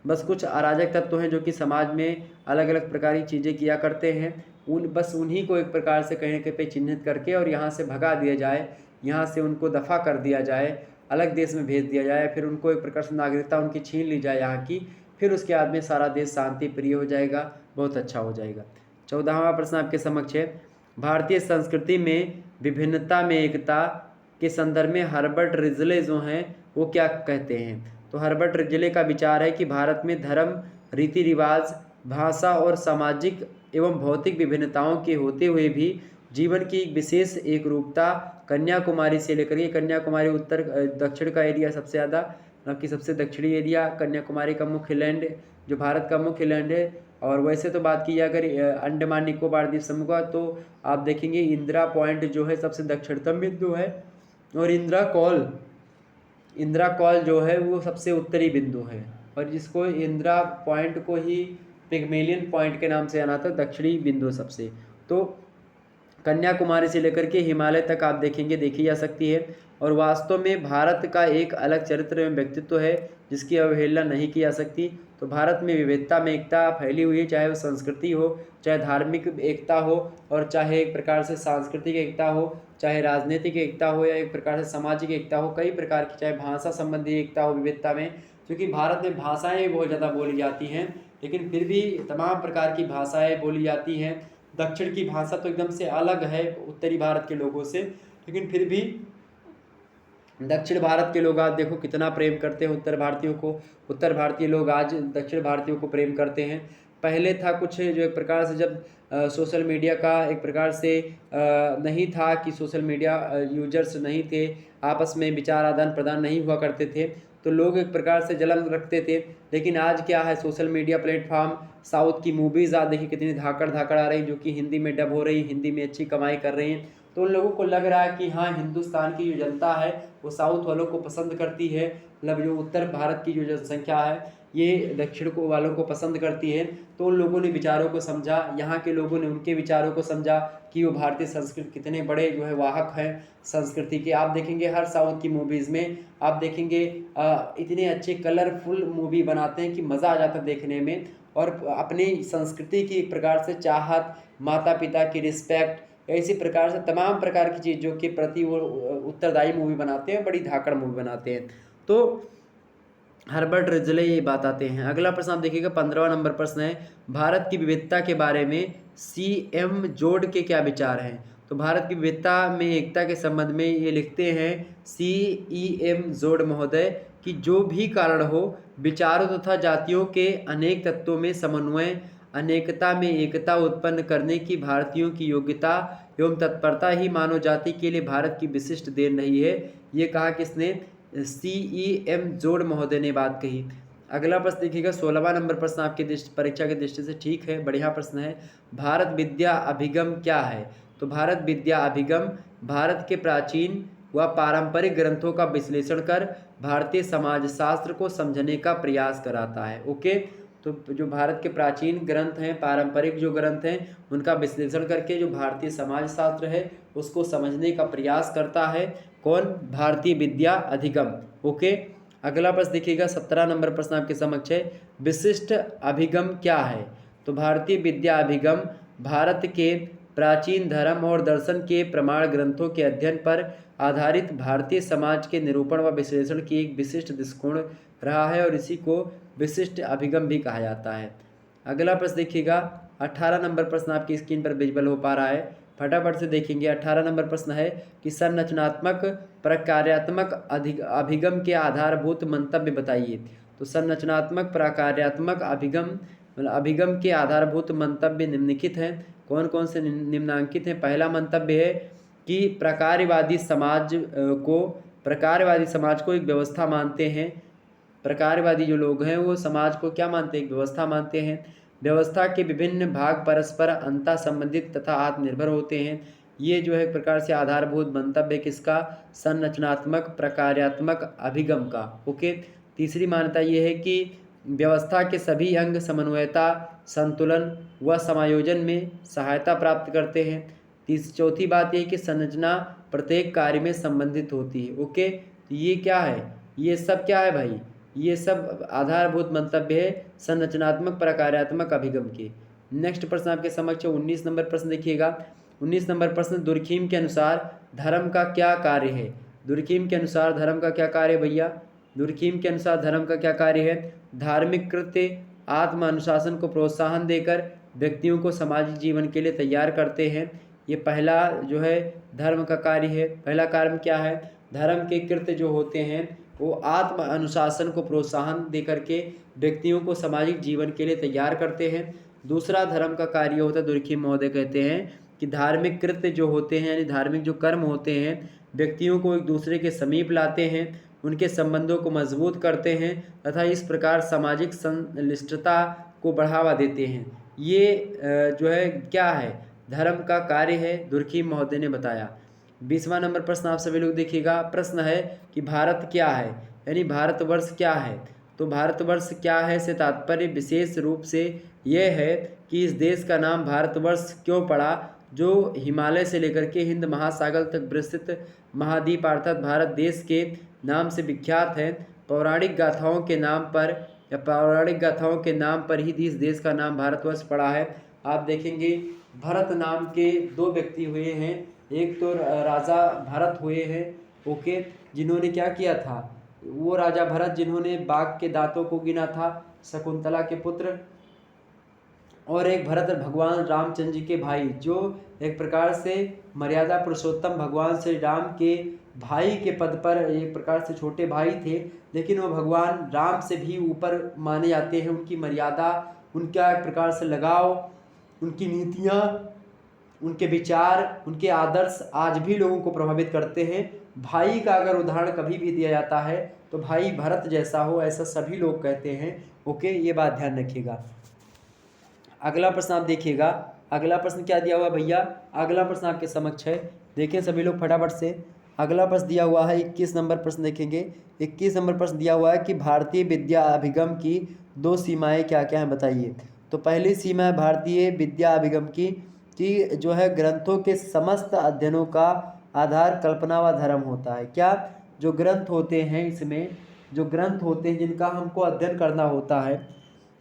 बस कुछ अराजक तत्व हैं जो कि समाज में अलग अलग प्रकार की चीज़ें किया करते हैं, बस उन्हीं को एक प्रकार से कहीं ना कहीं पे चिन्हित करके और यहाँ से भगा दिया जाए, यहाँ से उनको दफ़ा कर दिया जाए, अलग देश में भेज दिया जाए, फिर उनको एक प्रकार से नागरिकता उनकी छीन ली जाए यहाँ की, फिर उसके बाद में सारा देश शांति प्रिय हो जाएगा, बहुत अच्छा हो जाएगा। 14वां प्रश्न आपके समक्ष है, भारतीय संस्कृति में विभिन्नता में एकता के संदर्भ में हर्बर्ट रिजले जो हैं वो क्या कहते हैं? तो हर्बर्ट रिजले का विचार है कि भारत में धर्म, रीति रिवाज, भाषा और सामाजिक एवं भौतिक विभिन्नताओं के होते हुए भी जीवन की एक विशेष एक रूपता कन्याकुमारी से लेकर के, कन्याकुमारी उत्तर दक्षिण का एरिया सबसे ज़्यादा, कि सबसे दक्षिणी एरिया कन्याकुमारी का मुख्य लैंड जो भारत का मुख्य लैंड है। और वैसे तो बात की जाए अगर अंडमान निकोबार द्वीप समूह का, तो आप देखेंगे इंदिरा पॉइंट जो है सबसे दक्षिणतम बिंदु है, और इंदिरा कॉल जो है वो सबसे उत्तरी बिंदु है, और जिसको इंदिरा पॉइंट को ही पिग्मेलियन पॉइंट के नाम से जाना था, दक्षिणी बिंदु सबसे। तो कन्याकुमारी से लेकर के हिमालय तक आप देखेंगे देखी जा सकती है, और वास्तव में भारत का एक अलग चरित्र एवं व्यक्तित्व है जिसकी अवहेलना नहीं की जा सकती। तो भारत में विविधता में एकता फैली हुई है, चाहे वो संस्कृति हो, चाहे धार्मिक एकता हो, और चाहे एक प्रकार से सांस्कृतिक एकता हो, चाहे राजनीतिक एकता हो, या एक प्रकार से सामाजिक एकता हो, कई प्रकार की, चाहे भाषा संबंधी एकता हो विविधता में, क्योंकि भारत में भाषाएं बहुत ज़्यादा बोली जाती हैं, लेकिन फिर भी तमाम प्रकार की भाषाएं बोली जाती हैं। दक्षिण की भाषा तो एकदम से अलग है उत्तरी भारत के लोगों से, लेकिन फिर भी दक्षिण भारत के लोग आज देखो कितना प्रेम करते हैं उत्तर भारतीयों को, उत्तर भारतीय लोग आज दक्षिण भारतीयों को प्रेम करते हैं। पहले था कुछ जो एक प्रकार से जब सोशल मीडिया का एक प्रकार से नहीं था, कि सोशल मीडिया यूजर्स नहीं थे, आपस में विचार आदान प्रदान नहीं हुआ करते थे, तो लोग एक प्रकार से जलन रखते थे। लेकिन आज क्या है, सोशल मीडिया प्लेटफॉर्म, साउथ की मूवीज़ आप देखिए कितनी धाकड़ आ रही, जो कि हिंदी में डब हो रही, हिंदी में अच्छी कमाई कर रही हैं। तो उन लोगों को लग रहा है कि हाँ, हिंदुस्तान की जो जनता है वो साउथ वालों को पसंद करती है, मतलब जो उत्तर भारत की जो जनसंख्या है ये दक्षिण को वालों को पसंद करती है। तो उन लोगों ने विचारों को समझा, यहाँ के लोगों ने उनके विचारों को समझा कि वो भारतीय संस्कृति कितने बड़े जो है वाहक हैं संस्कृति के। आप देखेंगे हर साउथ की मूवीज़ में आप देखेंगे इतने अच्छे कलरफुल मूवी बनाते हैं कि मज़ा आ जाता है देखने में, और अपनी संस्कृति की एक प्रकार से चाहत, माता पिता की रिस्पेक्ट, इसी प्रकार से तमाम प्रकार की चीज़ों के प्रति वो उत्तरदायी मूवी बनाते हैं, बड़ी धाकड़ मूवी बनाते हैं। तो हर्बर्ट रिजले ये बात आते हैं। अगला प्रश्न आप देखिएगा 15वां नंबर प्रश्न है, भारत की विविधता के बारे में CM जोड़ के क्या विचार हैं? तो भारत की विविधता में एकता के संबंध में ये लिखते हैं CEM जोड़ महोदय कि जो भी कारण हो, विचारों तथा जातियों के अनेक तत्वों में समन्वय, अनेकता में एकता उत्पन्न करने की भारतीयों की योग्यता एवं तत्परता ही मानव जाति के लिए भारत की विशिष्ट देन रही है। ये कहा किसने? CEM जोड़ महोदय ने बात कही। अगला प्रश्न देखिएगा 16वां नंबर प्रश्न आपकी परीक्षा की दृष्टि से ठीक है, बढ़िया प्रश्न है। भारत विद्या अभिगम क्या है? तो भारत विद्या अभिगम भारत के प्राचीन व पारंपरिक ग्रंथों का विश्लेषण कर भारतीय समाज शास्त्र को समझने का प्रयास कराता है। ओके, तो जो भारत के प्राचीन ग्रंथ हैं, पारंपरिक जो ग्रंथ हैं, उनका विश्लेषण करके जो भारतीय समाज शास्त्र है उसको समझने का प्रयास करता है। कौन? भारतीय विद्या अधिगम। ओके, अगला प्रश्न देखिएगा 17 नंबर प्रश्न आपके समक्ष है, विशिष्ट अभिगम क्या है? तो भारतीय विद्या अभिगम भारत के प्राचीन धर्म और दर्शन के प्रमाण ग्रंथों के अध्ययन पर आधारित भारतीय समाज के निरूपण व विश्लेषण की एक विशिष्ट दृष्टिकोण रहा है, और इसी को विशिष्ट अभिगम भी कहा जाता है। अगला प्रश्न देखिएगा 18 नंबर प्रश्न आपकी स्क्रीन पर विजुअल हो पा रहा है, फटाफट से देखेंगे। 18 नंबर प्रश्न है कि संरचनात्मक प्रकार्यात्मक अभिगम के आधारभूत मंतव्य बताइए। तो संरचनात्मक प्रकार्यात्मक अभिगम के आधारभूत मंतव्य निम्नलिखित हैं। कौन कौन से निम्नांकित हैं? पहला मंतव्य है कि प्रकार्यवादी समाज को एक व्यवस्था मानते हैं। प्रकारवादी जो लोग हैं वो समाज को क्या मानते हैं? एक व्यवस्था मानते हैं। व्यवस्था के विभिन्न भाग परस्पर अंतः संबंधित तथा आत्मनिर्भर होते हैं। ये जो है एक प्रकार से आधारभूत मंतव्य किसका? संरचनात्मक प्रकार्यात्मक अभिगम का। ओके, तीसरी मान्यता ये है कि व्यवस्था के सभी अंग समन्वयता, संतुलन व समायोजन में सहायता प्राप्त करते हैं। चौथी बात यह कि संरचना प्रत्येक कार्य में संबंधित होती है। ओके, तो ये क्या है? ये सब क्या है भाई? ये सब आधारभूत मंतव्य है संरचनात्मक प्रकार्यात्मक अभिगम के। नेक्स्ट प्रश्न आपके समक्ष 19 नंबर प्रश्न देखिएगा। 19 नंबर प्रश्न, दुर्खीम के अनुसार धर्म का क्या कार्य है? दुर्खिम के अनुसार धर्म का क्या कार्य है भैया? दुर्खिम के अनुसार धर्म का क्या कार्य है? धार्मिक कृत्य आत्म अनुशासन को प्रोत्साहन देकर व्यक्तियों को सामाजिक जीवन के लिए तैयार करते हैं। ये पहला जो है धर्म का कार्य है। पहला कार्य क्या है? धर्म के कृत्य जो होते हैं वो आत्म अनुशासन को प्रोत्साहन दे करके व्यक्तियों को सामाजिक जीवन के लिए तैयार करते हैं। दूसरा धर्म का कार्य होता है, दुर्खिम महोदय कहते हैं कि धार्मिक कृत्य जो होते हैं यानी धार्मिक जो कर्म होते हैं व्यक्तियों को एक दूसरे के समीप लाते हैं, उनके संबंधों को मजबूत करते हैं तथा इस प्रकार सामाजिक संश्लिष्टता को बढ़ावा देते हैं। ये जो है क्या है? धर्म का कार्य है, दुर्खिम महोदय ने बताया। 20वां नंबर प्रश्न आप सभी लोग देखिएगा। प्रश्न है कि भारत क्या है, यानी भारतवर्ष क्या है। तो भारतवर्ष क्या है से तात्पर्य विशेष रूप से यह है कि इस देश का नाम भारतवर्ष क्यों पड़ा, जो हिमालय से लेकर के हिंद महासागर तक विस्तृत महाद्वीप अर्थात भारत देश के नाम से विख्यात है। पौराणिक गाथाओं के नाम पर या पौराणिक गाथाओं के नाम पर ही इस देश का नाम भारतवर्ष पड़ा है। आप देखेंगे भरत नाम के 2 व्यक्ति हुए हैं, एक तो राजा भरत हुए हैं, ओके, जिन्होंने क्या किया था? वो राजा भरत जिन्होंने बाघ के दांतों को गिना था, शकुंतला के पुत्र, और एक भरत भगवान रामचंद्र जी के भाई, जो एक प्रकार से मर्यादा पुरुषोत्तम भगवान श्री राम के भाई के पद पर एक प्रकार से छोटे भाई थे, लेकिन वो भगवान राम से भी ऊपर माने जाते हैं। उनकी मर्यादा, उनका एक प्रकार से लगाव, उनकी नीतियाँ, उनके विचार, उनके आदर्श आज भी लोगों को प्रभावित करते हैं। भाई का अगर उदाहरण कभी भी दिया जाता है तो भाई भरत जैसा हो, ऐसा सभी लोग कहते हैं। ओके, ये बात ध्यान रखिएगा। अगला प्रश्न आप देखिएगा। अगला प्रश्न क्या दिया हुआ भैया? अगला प्रश्न आपके समक्ष है, देखें सभी लोग फटाफट से। अगला प्रश्न दिया हुआ है 21 नंबर प्रश्न देखेंगे। 21 नंबर प्रश्न दिया हुआ है कि भारतीय विद्या अभिगम की 2 सीमाएं क्या क्या हैं, बताइए। तो पहली सीमा है भारतीय विद्या अभिगम की जो है ग्रंथों के समस्त अध्ययनों का आधार कल्पना व धर्म होता है। क्या? जो ग्रंथ होते हैं, इसमें जो ग्रंथ होते हैं जिनका हमको अध्ययन करना होता है,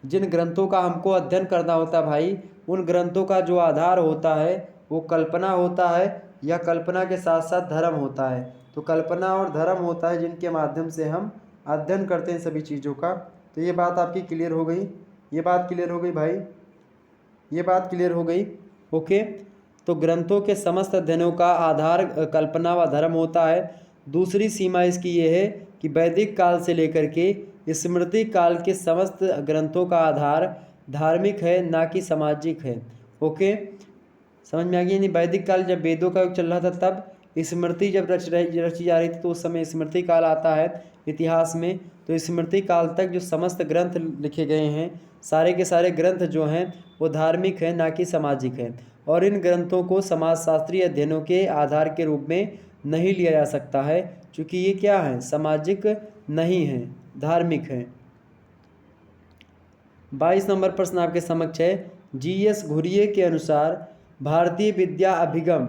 जिन ग्रंथों का हमको अध्ययन करना होता है भाई, उन ग्रंथों का जो आधार होता है वो कल्पना होता है या कल्पना के साथ साथ धर्म होता है। तो कल्पना और धर्म होता है जिनके माध्यम से हम अध्ययन करते हैं सभी चीज़ों का। तो ये बात आपकी क्लियर हो गई, ये बात क्लियर हो गई भाई, ये बात क्लियर हो गई। ओके, तो ग्रंथों के समस्त अध्ययनों का आधार कल्पना व धर्म होता है। दूसरी सीमा इसकी ये है कि वैदिक काल से लेकर के स्मृति काल के समस्त ग्रंथों का आधार धार्मिक है, ना कि सामाजिक है। ओके, समझ में आ गई? यानी वैदिक काल जब वेदों का युग चल रहा था तब स्मृति जब रची जा रही थी तो उस समय स्मृति काल आता है इतिहास में। तो स्मृति काल तक जो समस्त ग्रंथ लिखे गए हैं, सारे के सारे ग्रंथ जो हैं वो धार्मिक हैं, ना कि सामाजिक हैं। और इन ग्रंथों को समाजशास्त्रीय अध्ययनों के आधार के रूप में नहीं लिया जा सकता है, क्योंकि ये क्या है? सामाजिक नहीं है, धार्मिक है। 22 नंबर प्रश्न आपके समक्ष है। जी.एस. घुरिये के अनुसार भारतीय विद्या अभिगम,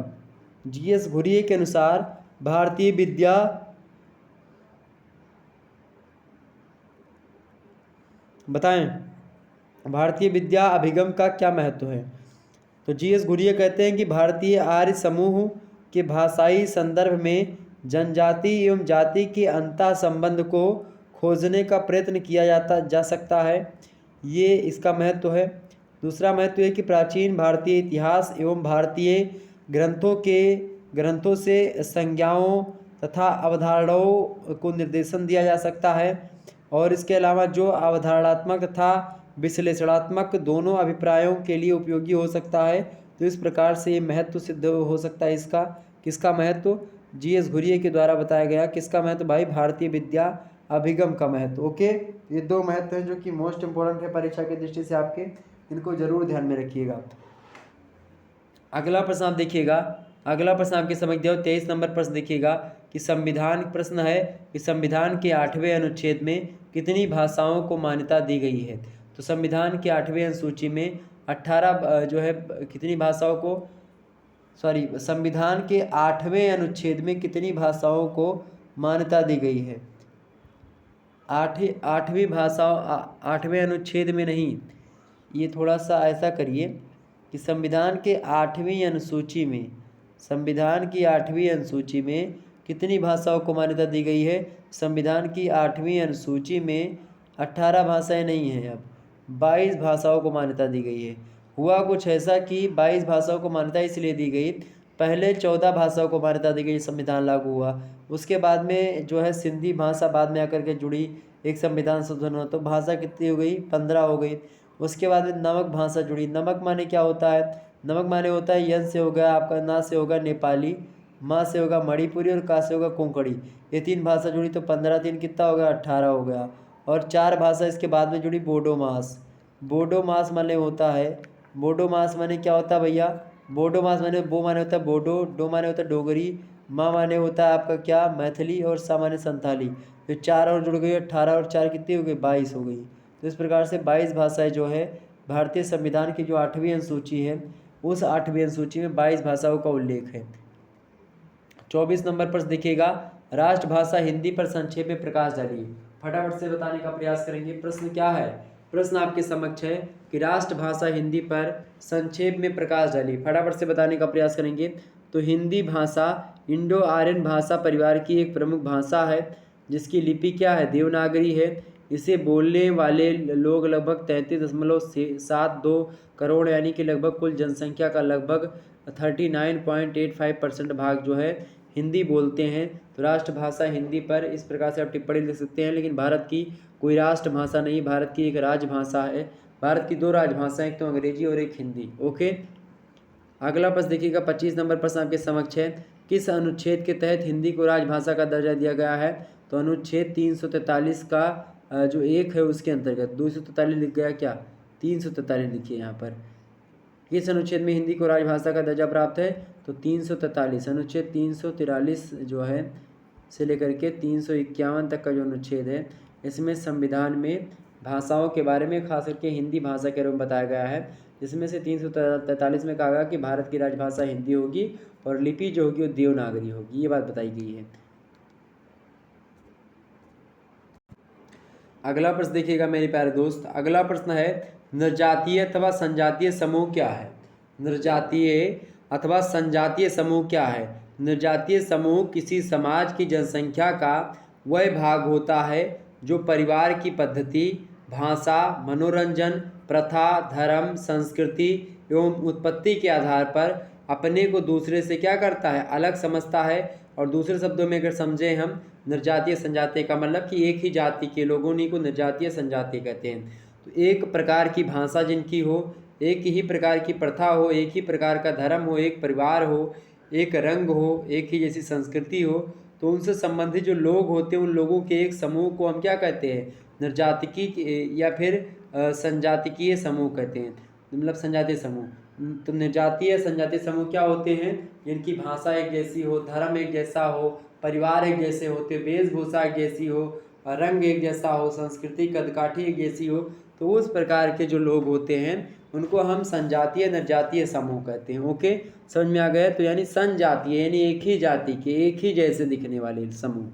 जी.एस. घुरिये के अनुसार भारतीय विद्या बताएं, भारतीय विद्या अभिगम का क्या महत्व है? तो जी.एस. घुरिये कहते हैं कि भारतीय आर्य समूह के भाषाई संदर्भ में जनजाति एवं जाति के अंतः संबंध को खोजने का प्रयत्न किया जा सकता है, ये इसका महत्व है। दूसरा महत्व है कि प्राचीन भारतीय इतिहास एवं भारतीय ग्रंथों से संज्ञाओं तथा अवधारणाओं को निर्देशन दिया जा सकता है। और इसके अलावा जो अवधारणात्मक तथा विश्लेषणात्मक दोनों अभिप्रायों के लिए उपयोगी हो सकता है। तो इस प्रकार से ये महत्व सिद्ध हो सकता है इसका। किसका महत्व? जी.एस. घुरिये के द्वारा बताया गया। किसका महत्व भाई? भारतीय विद्या अभिगम का महत्व। ओके, ये 2 महत्व हैं जो कि मोस्ट इंपॉर्टेंट है परीक्षा की दृष्टि से आपके, इनको जरूर ध्यान में रखिएगा। अगला प्रश्न आप देखिएगा। अगला प्रश्न आपके समझ दिया 23 नंबर प्रश्न देखिएगा कि संविधान प्रश्न है कि संविधान के 8वें अनुच्छेद में कितनी भाषाओं को मान्यता दी गई है। तो संविधान के 8वें अनुसूची में 18 जो है कितनी भाषाओं को, सॉरी, संविधान के 8वें अनुच्छेद में कितनी भाषाओं को मान्यता दी गई है? 8वीं भाषाओं 8वें अनुच्छेद में नहीं, ये थोड़ा सा ऐसा करिए कि संविधान के 8वीं अनुसूची में संविधान की 8वीं अनुसूची में कितनी भाषाओं को मान्यता दी गई है? संविधान की 8वीं अनुसूची में 18 भाषाएं नहीं हैं, अब 22 भाषाओं को मान्यता दी गई है। हुआ कुछ ऐसा कि 22 भाषाओं को मान्यता इसलिए दी गई, पहले 14 भाषाओं को मान्यता दी गई, संविधान लागू हुआ। उसके बाद में जो है सिंधी भाषा बाद में आकर के जुड़ी, एक संविधान संशोधन हुआ, तो भाषा कितनी हो गई? 15 हो गई। उसके बाद में नमक भाषा जुड़ी। नमक माने क्या होता है? नमक माने होता है, यन से होगा आपका, ना से होगा नेपाली, माँ से होगा मणिपुरी और का से होगा कोंकणी। ये 3 भाषा जुड़ी तो 15 3 कितना हो गया? 18 हो गया। और 4 भाषा इसके बाद में जुड़ी, बोडो मास। बोडो मास माने होता है, बोडो मास माने क्या होता है भैया? बोडो मास माने, बो माने होता है बोडो, डो माने होता है डोगरी, माँ माने होता है आपका क्या? मैथिली, और सा माने संथाली। तो 4 और जुड़ गई, 18 और 4 कितनी हो गई? 22 हो गई। तो इस प्रकार से 22 भाषाएं जो है भारतीय संविधान की जो 8वीं अनुसूची है, उस 8वीं अनुसूची में 22 भाषाओं का उल्लेख है। 24 नंबर पर देखिएगा, राष्ट्रभाषा हिंदी पर संक्षेप में प्रकाश डालिए। फटाफट से बताने का प्रयास करेंगे। प्रश्न क्या है? प्रश्न आपके समक्ष है कि राष्ट्रभाषा हिंदी पर संक्षेप में प्रकाश डालिए। फटाफट से बताने का प्रयास करेंगे। तो हिंदी भाषा इंडो आर्यन भाषा परिवार की एक प्रमुख भाषा है, जिसकी लिपि क्या है? देवनागरी है। इसे बोलने वाले लोग लगभग 33.72 करोड़, यानी कि लगभग कुल जनसंख्या का लगभग 39.85% भाग जो है हिंदी बोलते हैं। तो राष्ट्रभाषा हिंदी पर इस प्रकार से आप टिप्पणी लिख सकते हैं, लेकिन भारत की कोई राष्ट्रभाषा नहीं, भारत की एक राजभाषा है। भारत की 2 राजभाषाएं, एक तो अंग्रेजी और एक हिंदी। ओके, अगला प्रश्न देखिएगा, 25 नंबर प्रश्न आपके समक्ष है। किस अनुच्छेद के तहत हिंदी को राजभाषा का दर्जा दिया गया है? तो अनुच्छेद 343 का जो 1 है उसके अंतर्गत। 243 लिख गया क्या? 343 लिखिए यहाँ पर। किस अनुच्छेद में हिंदी को राजभाषा का दर्जा प्राप्त है? तो 343, अनुच्छेद 343 जो है से लेकर के 351 तक का जो अनुच्छेद है, इसमें संविधान में भाषाओं के बारे में खास करके हिंदी भाषा के रूप में बताया गया है, जिसमें से 343 में कहा गया कि भारत की राजभाषा हिंदी होगी और लिपि जो होगी वो देवनागरी होगी। ये बात बताई गई है। अगला प्रश्न देखिएगा मेरे प्यारे दोस्त। अगला प्रश्न है, निर्जातीय अथवा संजातीय समूह क्या है? निर्जातीय अथवा संजातीय समूह क्या है? निर्जातीय समूह किसी समाज की जनसंख्या का वह भाग होता है जो परिवार की पद्धति, भाषा, मनोरंजन, प्रथा, धर्म, संस्कृति एवं उत्पत्ति के आधार पर अपने को दूसरे से क्या करता है? अलग समझता है। और दूसरे शब्दों में अगर समझें हम, निर्जातीय संजातीय का मतलब कि एक ही जाति के लोगों को निर्जातीय संजातीय कहते हैं। तो एक प्रकार की भाषा जिनकी हो, एक ही प्रकार की प्रथा हो, एक ही प्रकार का धर्म हो, एक परिवार हो, एक रंग हो, एक ही जैसी संस्कृति हो, तो उनसे संबंधित जो लोग होते हैं उन लोगों के एक समूह को हम क्या कहते हैं? निर्जातिकी या फिर संजातिकीय समूह कहते हैं, मतलब संजातीय समूह। तो निर्जातीय संजातीय समूह क्या होते हैं? जिनकी भाषा एक जैसी हो, धर्म एक जैसा हो, परिवार एक जैसे होते, वेशभूषा एक जैसी हो, रंग एक जैसा हो, संस्कृति कदकाठी एक जैसी हो, तो उस प्रकार के जो लोग होते हैं उनको हम संजातीय निर्जातीय समूह कहते हैं। ओके, समझ में आ गया? तो यानी संजातीय यानी एक ही जाति के, एक ही जैसे दिखने वाले समूह।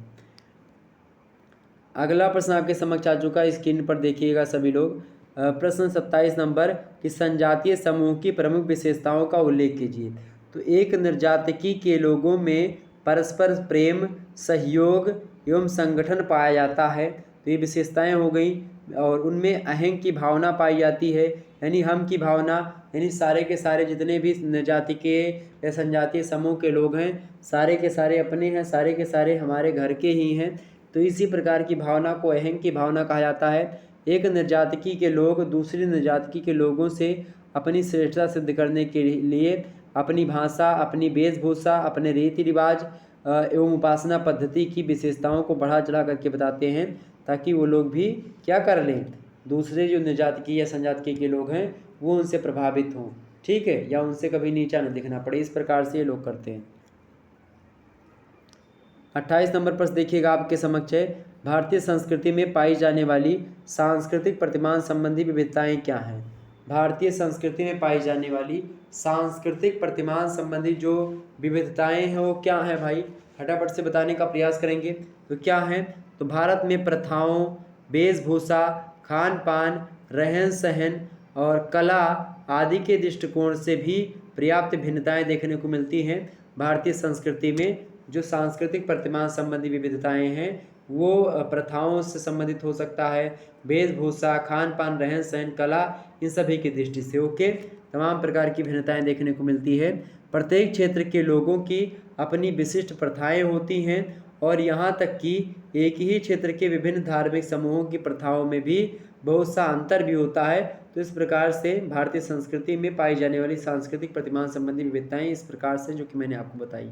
अगला प्रश्न आपके समक्ष आ चुका है, स्क्रीन पर देखिएगा सभी लोग। प्रश्न 27 नंबर कि संजातीय समूह की प्रमुख विशेषताओं का उल्लेख कीजिए। तो एक निर्जातिकी के लोगों में परस्पर प्रेम, सहयोग एवं संगठन पाया जाता है। तो ये विशेषताएं हो गई। और उनमें अहं की भावना पाई जाती है, यानी हम की भावना, यानी सारे के सारे जितने भी निर्जाति के या संजातीय समूह के लोग हैं, सारे के सारे अपने हैं, सारे के सारे हमारे घर के ही हैं। तो इसी प्रकार की भावना को अहं की भावना कहा जाता है। एक निर्जातिकी के लोग दूसरी निर्जातिकी के लोगों से अपनी श्रेष्ठता सिद्ध करने के लिए अपनी भाषा, अपनी वेशभूषा, अपने रीति रिवाज एवं उपासना पद्धति की विशेषताओं को बढ़ा चढ़ा करके बताते हैं, ताकि वो लोग भी क्या कर लें? दूसरे जो निर्जातिकी या संजातिकी के लोग हैं वो उनसे प्रभावित हों, ठीक है, या उनसे कभी नीचा न दिखना पड़े। इस प्रकार से ये लोग करते हैं। 28 नंबर प्रश्न देखिएगा आपके समक्ष है, भारतीय संस्कृति में पाई जाने वाली सांस्कृतिक प्रतिमान संबंधी विविधताएं क्या हैं? भारतीय संस्कृति में पाई जाने वाली सांस्कृतिक प्रतिमान संबंधी जो विविधताएं हैं वो क्या हैं भाई? फटाफट से बताने का प्रयास करेंगे। तो क्या हैं? तो भारत में प्रथाओं, वेशभूषा, खान पान, रहन सहन और कला आदि के दृष्टिकोण से भी पर्याप्त भिन्नताएं देखने को मिलती हैं। भारतीय संस्कृति में जो सांस्कृतिक प्रतिमान संबंधी विविधताएं हैं वो प्रथाओं से संबंधित हो सकता है, वेशभूषा, खान पान, रहन सहन, कला, इन सभी की दृष्टि से ओके तमाम प्रकार की भिन्नताएं देखने को मिलती है। प्रत्येक क्षेत्र के लोगों की अपनी विशिष्ट प्रथाएं होती हैं और यहाँ तक कि एक ही क्षेत्र के विभिन्न धार्मिक समूहों की प्रथाओं में भी बहुत सा अंतर भी होता है। तो इस प्रकार से भारतीय संस्कृति में पाई जाने वाली सांस्कृतिक प्रतिमान संबंधी विविधताएं इस प्रकार से जो कि मैंने आपको बताई।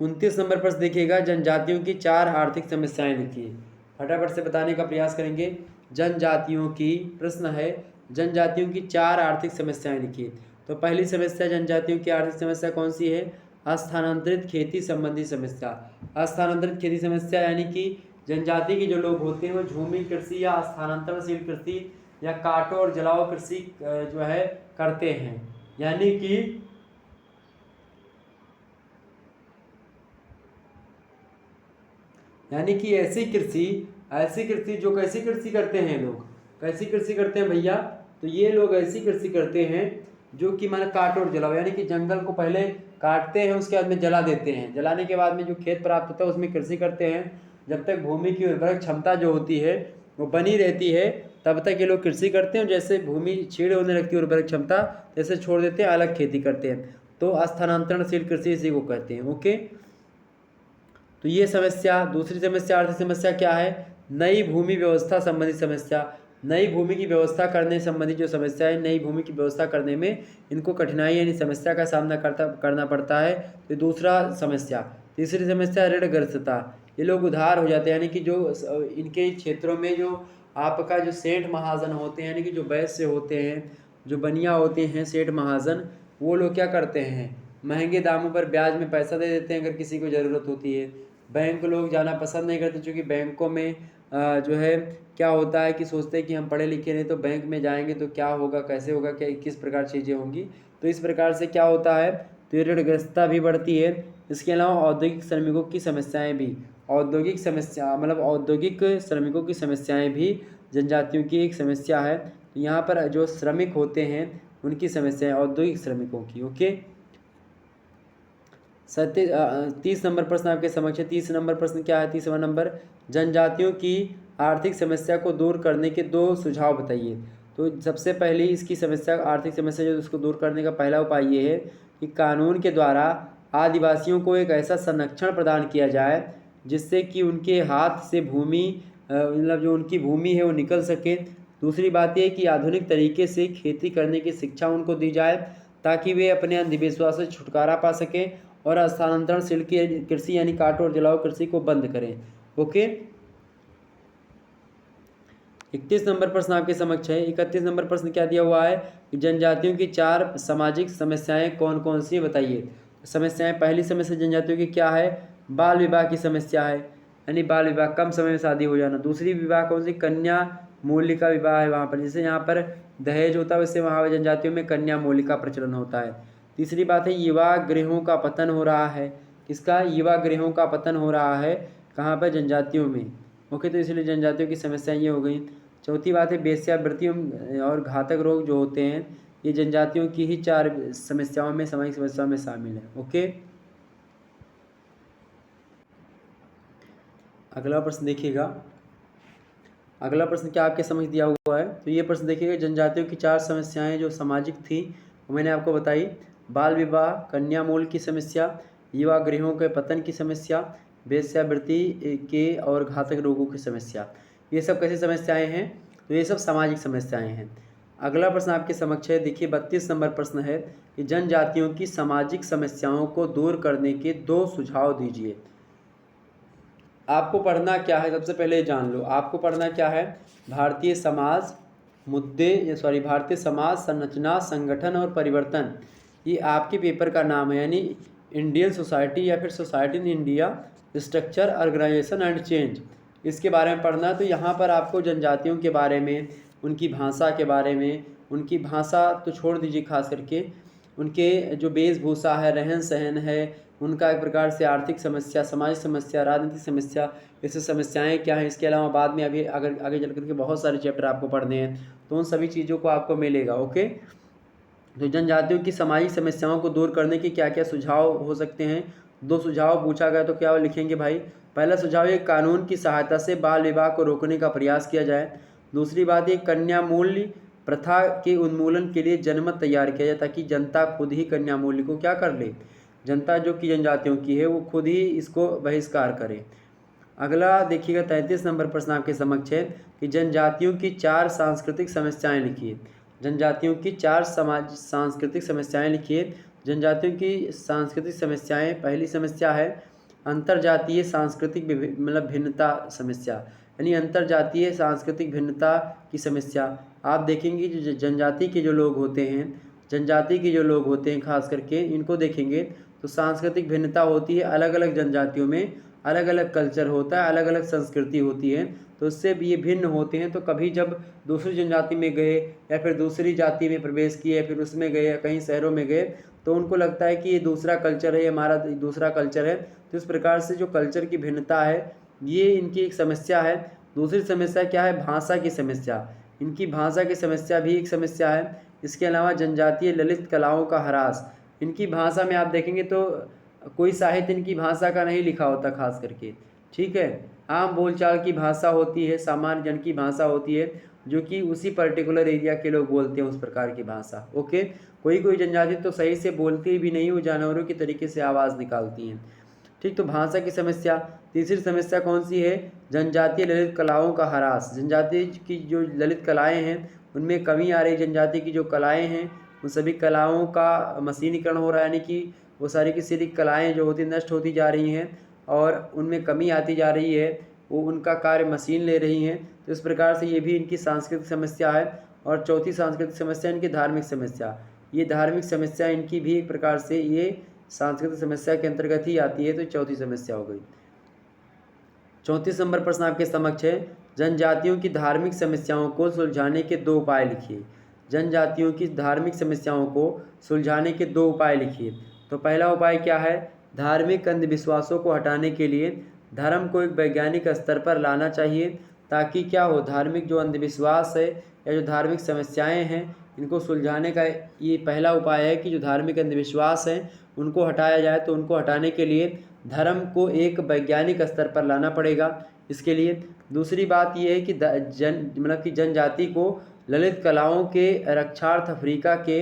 29 नंबर प्रश्न देखिएगा, जनजातियों की 4 आर्थिक समस्याएं लिखिए। फटाफट से बताने का प्रयास करेंगे। जनजातियों की प्रश्न है, जनजातियों की 4 आर्थिक समस्याएं लिखिए। तो पहली समस्या जनजातियों की आर्थिक समस्या कौन सी है? स्थानांतरित खेती संबंधी समस्या। स्थानांतरित खेती समस्या यानी कि जनजाति के जो लोग होते हैं वो झूमी कृषि या स्थानांतरणशील कृषि या काटो और जलाओ कृषि जो है करते हैं, यानी कि ऐसी कृषि जो कैसी कृषि करते हैं लोग, कैसी कृषि करते हैं भैया? तो ये लोग ऐसी कृषि करते हैं जो कि माने काटो और जलाओ, यानी कि जंगल को पहले काटते हैं उसके बाद में जला देते हैं, जलाने के बाद में जो खेत प्राप्त होता है उसमें कृषि करते हैं। जब तक भूमि की उर्वरक क्षमता जो होती है वो बनी रहती है तब तक ये लोग कृषि करते हैं। जैसे भूमि छीड़ होने लगती है उर्वरक क्षमता, जैसे छोड़ देते हैं, अलग खेती करते हैं। तो स्थानांतरणशील कृषि इसी को कहते हैं ओके। तो ये समस्या। दूसरी समस्या आर्थिक समस्या क्या है? नई भूमि व्यवस्था संबंधी समस्या। नई भूमि की व्यवस्था करने संबंधी जो समस्या है, नई भूमि की व्यवस्था करने में इनको कठिनाई यानी समस्या का सामना करना पड़ता है। तो दूसरा समस्या। तीसरी समस्या ऋणग्रस्तता। ये लोग उधार हो जाते हैं, यानी कि जो इनके क्षेत्रों में जो आपका जो सेठ महाजन होते हैं, यानी कि जो वैश्य होते हैं, जो बनिया होते हैं, सेठ महाजन, वो लोग क्या करते हैं? महंगे दामों पर ब्याज में पैसा दे देते हैं अगर किसी को ज़रूरत होती है। बैंक लोग जाना पसंद नहीं करते, क्योंकि बैंकों में जो है क्या होता है कि सोचते हैं कि हम पढ़े लिखे नहीं तो बैंक में जाएंगे तो क्या होगा, कैसे होगा, क्या किस प्रकार चीज़ें होंगी। तो इस प्रकार से क्या होता है, तो ऋणग्रस्तता भी बढ़ती है। इसके अलावा औद्योगिक श्रमिकों की समस्याएं भी, औद्योगिक श्रमिकों की समस्याएं भी जनजातियों की एक समस्या है। तो यहाँ पर जो श्रमिक होते हैं उनकी समस्याएं औद्योगिक श्रमिकों की ओके। 30 नंबर प्रश्न आपके समक्ष है। 30 नंबर प्रश्न क्या है? 30वां नंबर, जनजातियों की आर्थिक समस्या को दूर करने के 2 सुझाव बताइए। तो सबसे पहली इसकी समस्या, आर्थिक समस्या जो उसको दूर करने का पहला उपाय ये है कि कानून के द्वारा आदिवासियों को एक ऐसा संरक्षण प्रदान किया जाए जिससे कि उनके हाथ से भूमि मतलब जो उनकी भूमि है वो निकल सके। दूसरी बात यह कि आधुनिक तरीके से खेती करने की शिक्षा उनको दी जाए ताकि वे अपने अंधविश्वास से छुटकारा पा सकें और स्थानांतरणशील कृषि यानी काटो और जलाओ कृषि को बंद करें ओके। 31 नंबर प्रश्न आपके समक्ष है। 31 नंबर प्रश्न क्या दिया हुआ है कि जनजातियों की 4 सामाजिक समस्याएं कौन कौन सी बताइए। समस्याएं, पहली समस्या जनजातियों की क्या है? बाल विवाह की समस्या है, यानी बाल विवाह, कम समय में शादी हो जाना। दूसरी विवाह कौन सी? कन्या मूल्य विवाह है वहाँ पर, जैसे यहाँ पर दहेज होता है वैसे वहाँ जनजातियों में कन्या मूल्य का प्रचलन होता है। तीसरी बात है युवा गृहों का पतन हो रहा है। किसका? युवा गृहों का पतन हो रहा है, कहाँ पर? जनजातियों में ओके। तो इसलिए जनजातियों की समस्याएं ये हो गई। चौथी बात है वेश्यावृत्ति और घातक रोग जो होते हैं ये जनजातियों की ही 4 समस्याओं में, सामाजिक समस्याओं में शामिल है ओके। अगला प्रश्न देखिएगा। अगला प्रश्न क्या आपके समझ दिया हुआ है? तो ये प्रश्न देखिएगा, जनजातियों की 4 समस्याएं जो सामाजिक थी वो मैंने आपको बताई। बाल विवाह, कन्या मूल की समस्या, युवा गृहों के पतन की समस्या, वेश्यावृत्ति के और घातक रोगों की समस्या। ये सब कैसी समस्याएं हैं? तो ये सब सामाजिक समस्याएं हैं। अगला प्रश्न आपके समक्ष है, देखिए 32 नंबर प्रश्न है कि जनजातियों की सामाजिक समस्याओं को दूर करने के 2 सुझाव दीजिए। आपको पढ़ना क्या है? सबसे पहले जान लो आपको पढ़ना क्या है। भारतीय समाज भारतीय समाज संरचना, संगठन और परिवर्तन, ये आपके पेपर का नाम है, यानी इंडियन सोसाइटी या फिर society in India, structure, organisation and change, इसके बारे में पढ़ना है। तो यहाँ पर आपको जनजातियों के बारे में, उनकी भाषा के बारे में, उनकी भाषा तो छोड़ दीजिए, खास करके उनके जो वेशभूषा है, रहन सहन है, उनका एक प्रकार से आर्थिक समस्या, सामाजिक समस्या, राजनीतिक समस्या, ऐसे समस्याएं क्या हैं। इसके अलावा बाद में अभी अगर आगे चल करके बहुत सारे चैप्टर आपको पढ़ने हैं तो उन सभी चीज़ों को आपको मिलेगा ओके। तो जनजातियों की सामाजिक समस्याओं को दूर करने के क्या क्या सुझाव हो सकते हैं। 2 सुझाव पूछा गया, तो क्या लिखेंगे भाई। पहला सुझाव ये, कानून की सहायता से बाल विवाह को रोकने का प्रयास किया जाए। दूसरी बात ये, कन्या मूल्य प्रथा के उन्मूलन के लिए जनमत तैयार किया जाए, ताकि जनता खुद ही कन्या मूल्य को क्या कर ले, जनता जो कि जनजातियों की है वो खुद ही इसको बहिष्कार करे। अगला देखिएगा 33 नंबर प्रश्न आपके समक्ष है कि जनजातियों की 4 सांस्कृतिक समस्याएं लिखिए। जनजातियों की 4 सांस्कृतिक समस्याएं लिखिए। जनजातियों की सांस्कृतिक समस्याएं, पहली समस्या है अंतरजातीय सांस्कृतिक मतलब भिन्नता समस्या, यानी अंतरजातीय सांस्कृतिक भिन्नता की समस्या। आप देखेंगे जो जनजाति के जो लोग होते हैं, जनजाति के जो लोग होते हैं खास करके इनको देखेंगे तो सांस्कृतिक भिन्नता होती है। अलग अलग जनजातियों में अलग अलग कल्चर होता है, अलग अलग संस्कृति होती है, तो उससे भी ये भिन्न होते हैं। तो कभी जब दूसरी जनजाति में गए या फिर दूसरी जाति में प्रवेश किए, फिर उसमें गए या कहीं शहरों में गए, तो उनको लगता है कि ये दूसरा कल्चर है, हमारा दूसरा कल्चर है। तो इस प्रकार से जो कल्चर की भिन्नता है ये इनकी एक समस्या है। दूसरी समस्या क्या है, भाषा की समस्या। इनकी भाषा की समस्या भी एक समस्या है। इसके अलावा जनजातीय ललित कलाओं का ह्रास। इनकी भाषा में आप देखेंगे तो कोई साहित्य इनकी भाषा का नहीं लिखा होता खास करके, ठीक है। आम बोलचाल की भाषा होती है, सामान्य जन की भाषा होती है, जो कि उसी पर्टिकुलर एरिया के लोग बोलते हैं उस प्रकार की भाषा। ओके, कोई कोई जनजाति तो सही से बोलती भी नहीं, वो जानवरों की तरीके से आवाज़ निकालती हैं, ठीक। तो भाषा की समस्या। तीसरी समस्या कौन सी है, जनजातीय ललित कलाओं का ह्रास। जनजाति की जो ललित कलाएँ हैं उनमें कमी आ रही। जनजाति की जो कलाएँ हैं उन सभी कलाओं का मशीनीकरण हो रहा है, यानी कि वो सारी की सारी कलाएँ जो होती नष्ट होती जा रही हैं और उनमें कमी आती जा रही है, वो उनका कार्य मशीन ले रही हैं। तो इस प्रकार से ये भी इनकी सांस्कृतिक समस्या है। और चौथी सांस्कृतिक समस्या इनकी धार्मिक समस्या। ये धार्मिक समस्या इनकी भी एक प्रकार से ये सांस्कृतिक समस्या के अंतर्गत ही आती है, तो चौथी समस्या हो गई। 34 नंबर प्रश्न आपके समक्ष है, जनजातियों की धार्मिक समस्याओं को सुलझाने के 2 उपाय लिखिए। जनजातियों की धार्मिक समस्याओं को सुलझाने के 2 उपाय लिखिए। तो पहला उपाय क्या है, धार्मिक अंधविश्वासों को हटाने के लिए धर्म को एक वैज्ञानिक स्तर पर लाना चाहिए, ताकि क्या हो, धार्मिक जो अंधविश्वास है या जो धार्मिक समस्याएं हैं इनको सुलझाने का ये पहला उपाय है कि जो धार्मिक अंधविश्वास हैं उनको हटाया जाए। तो उनको हटाने के लिए धर्म को एक वैज्ञानिक स्तर पर लाना पड़ेगा इसके लिए। दूसरी बात ये है कि मतलब कि जनजाति को ललित कलाओं के रक्षार्थ अफ्रीका के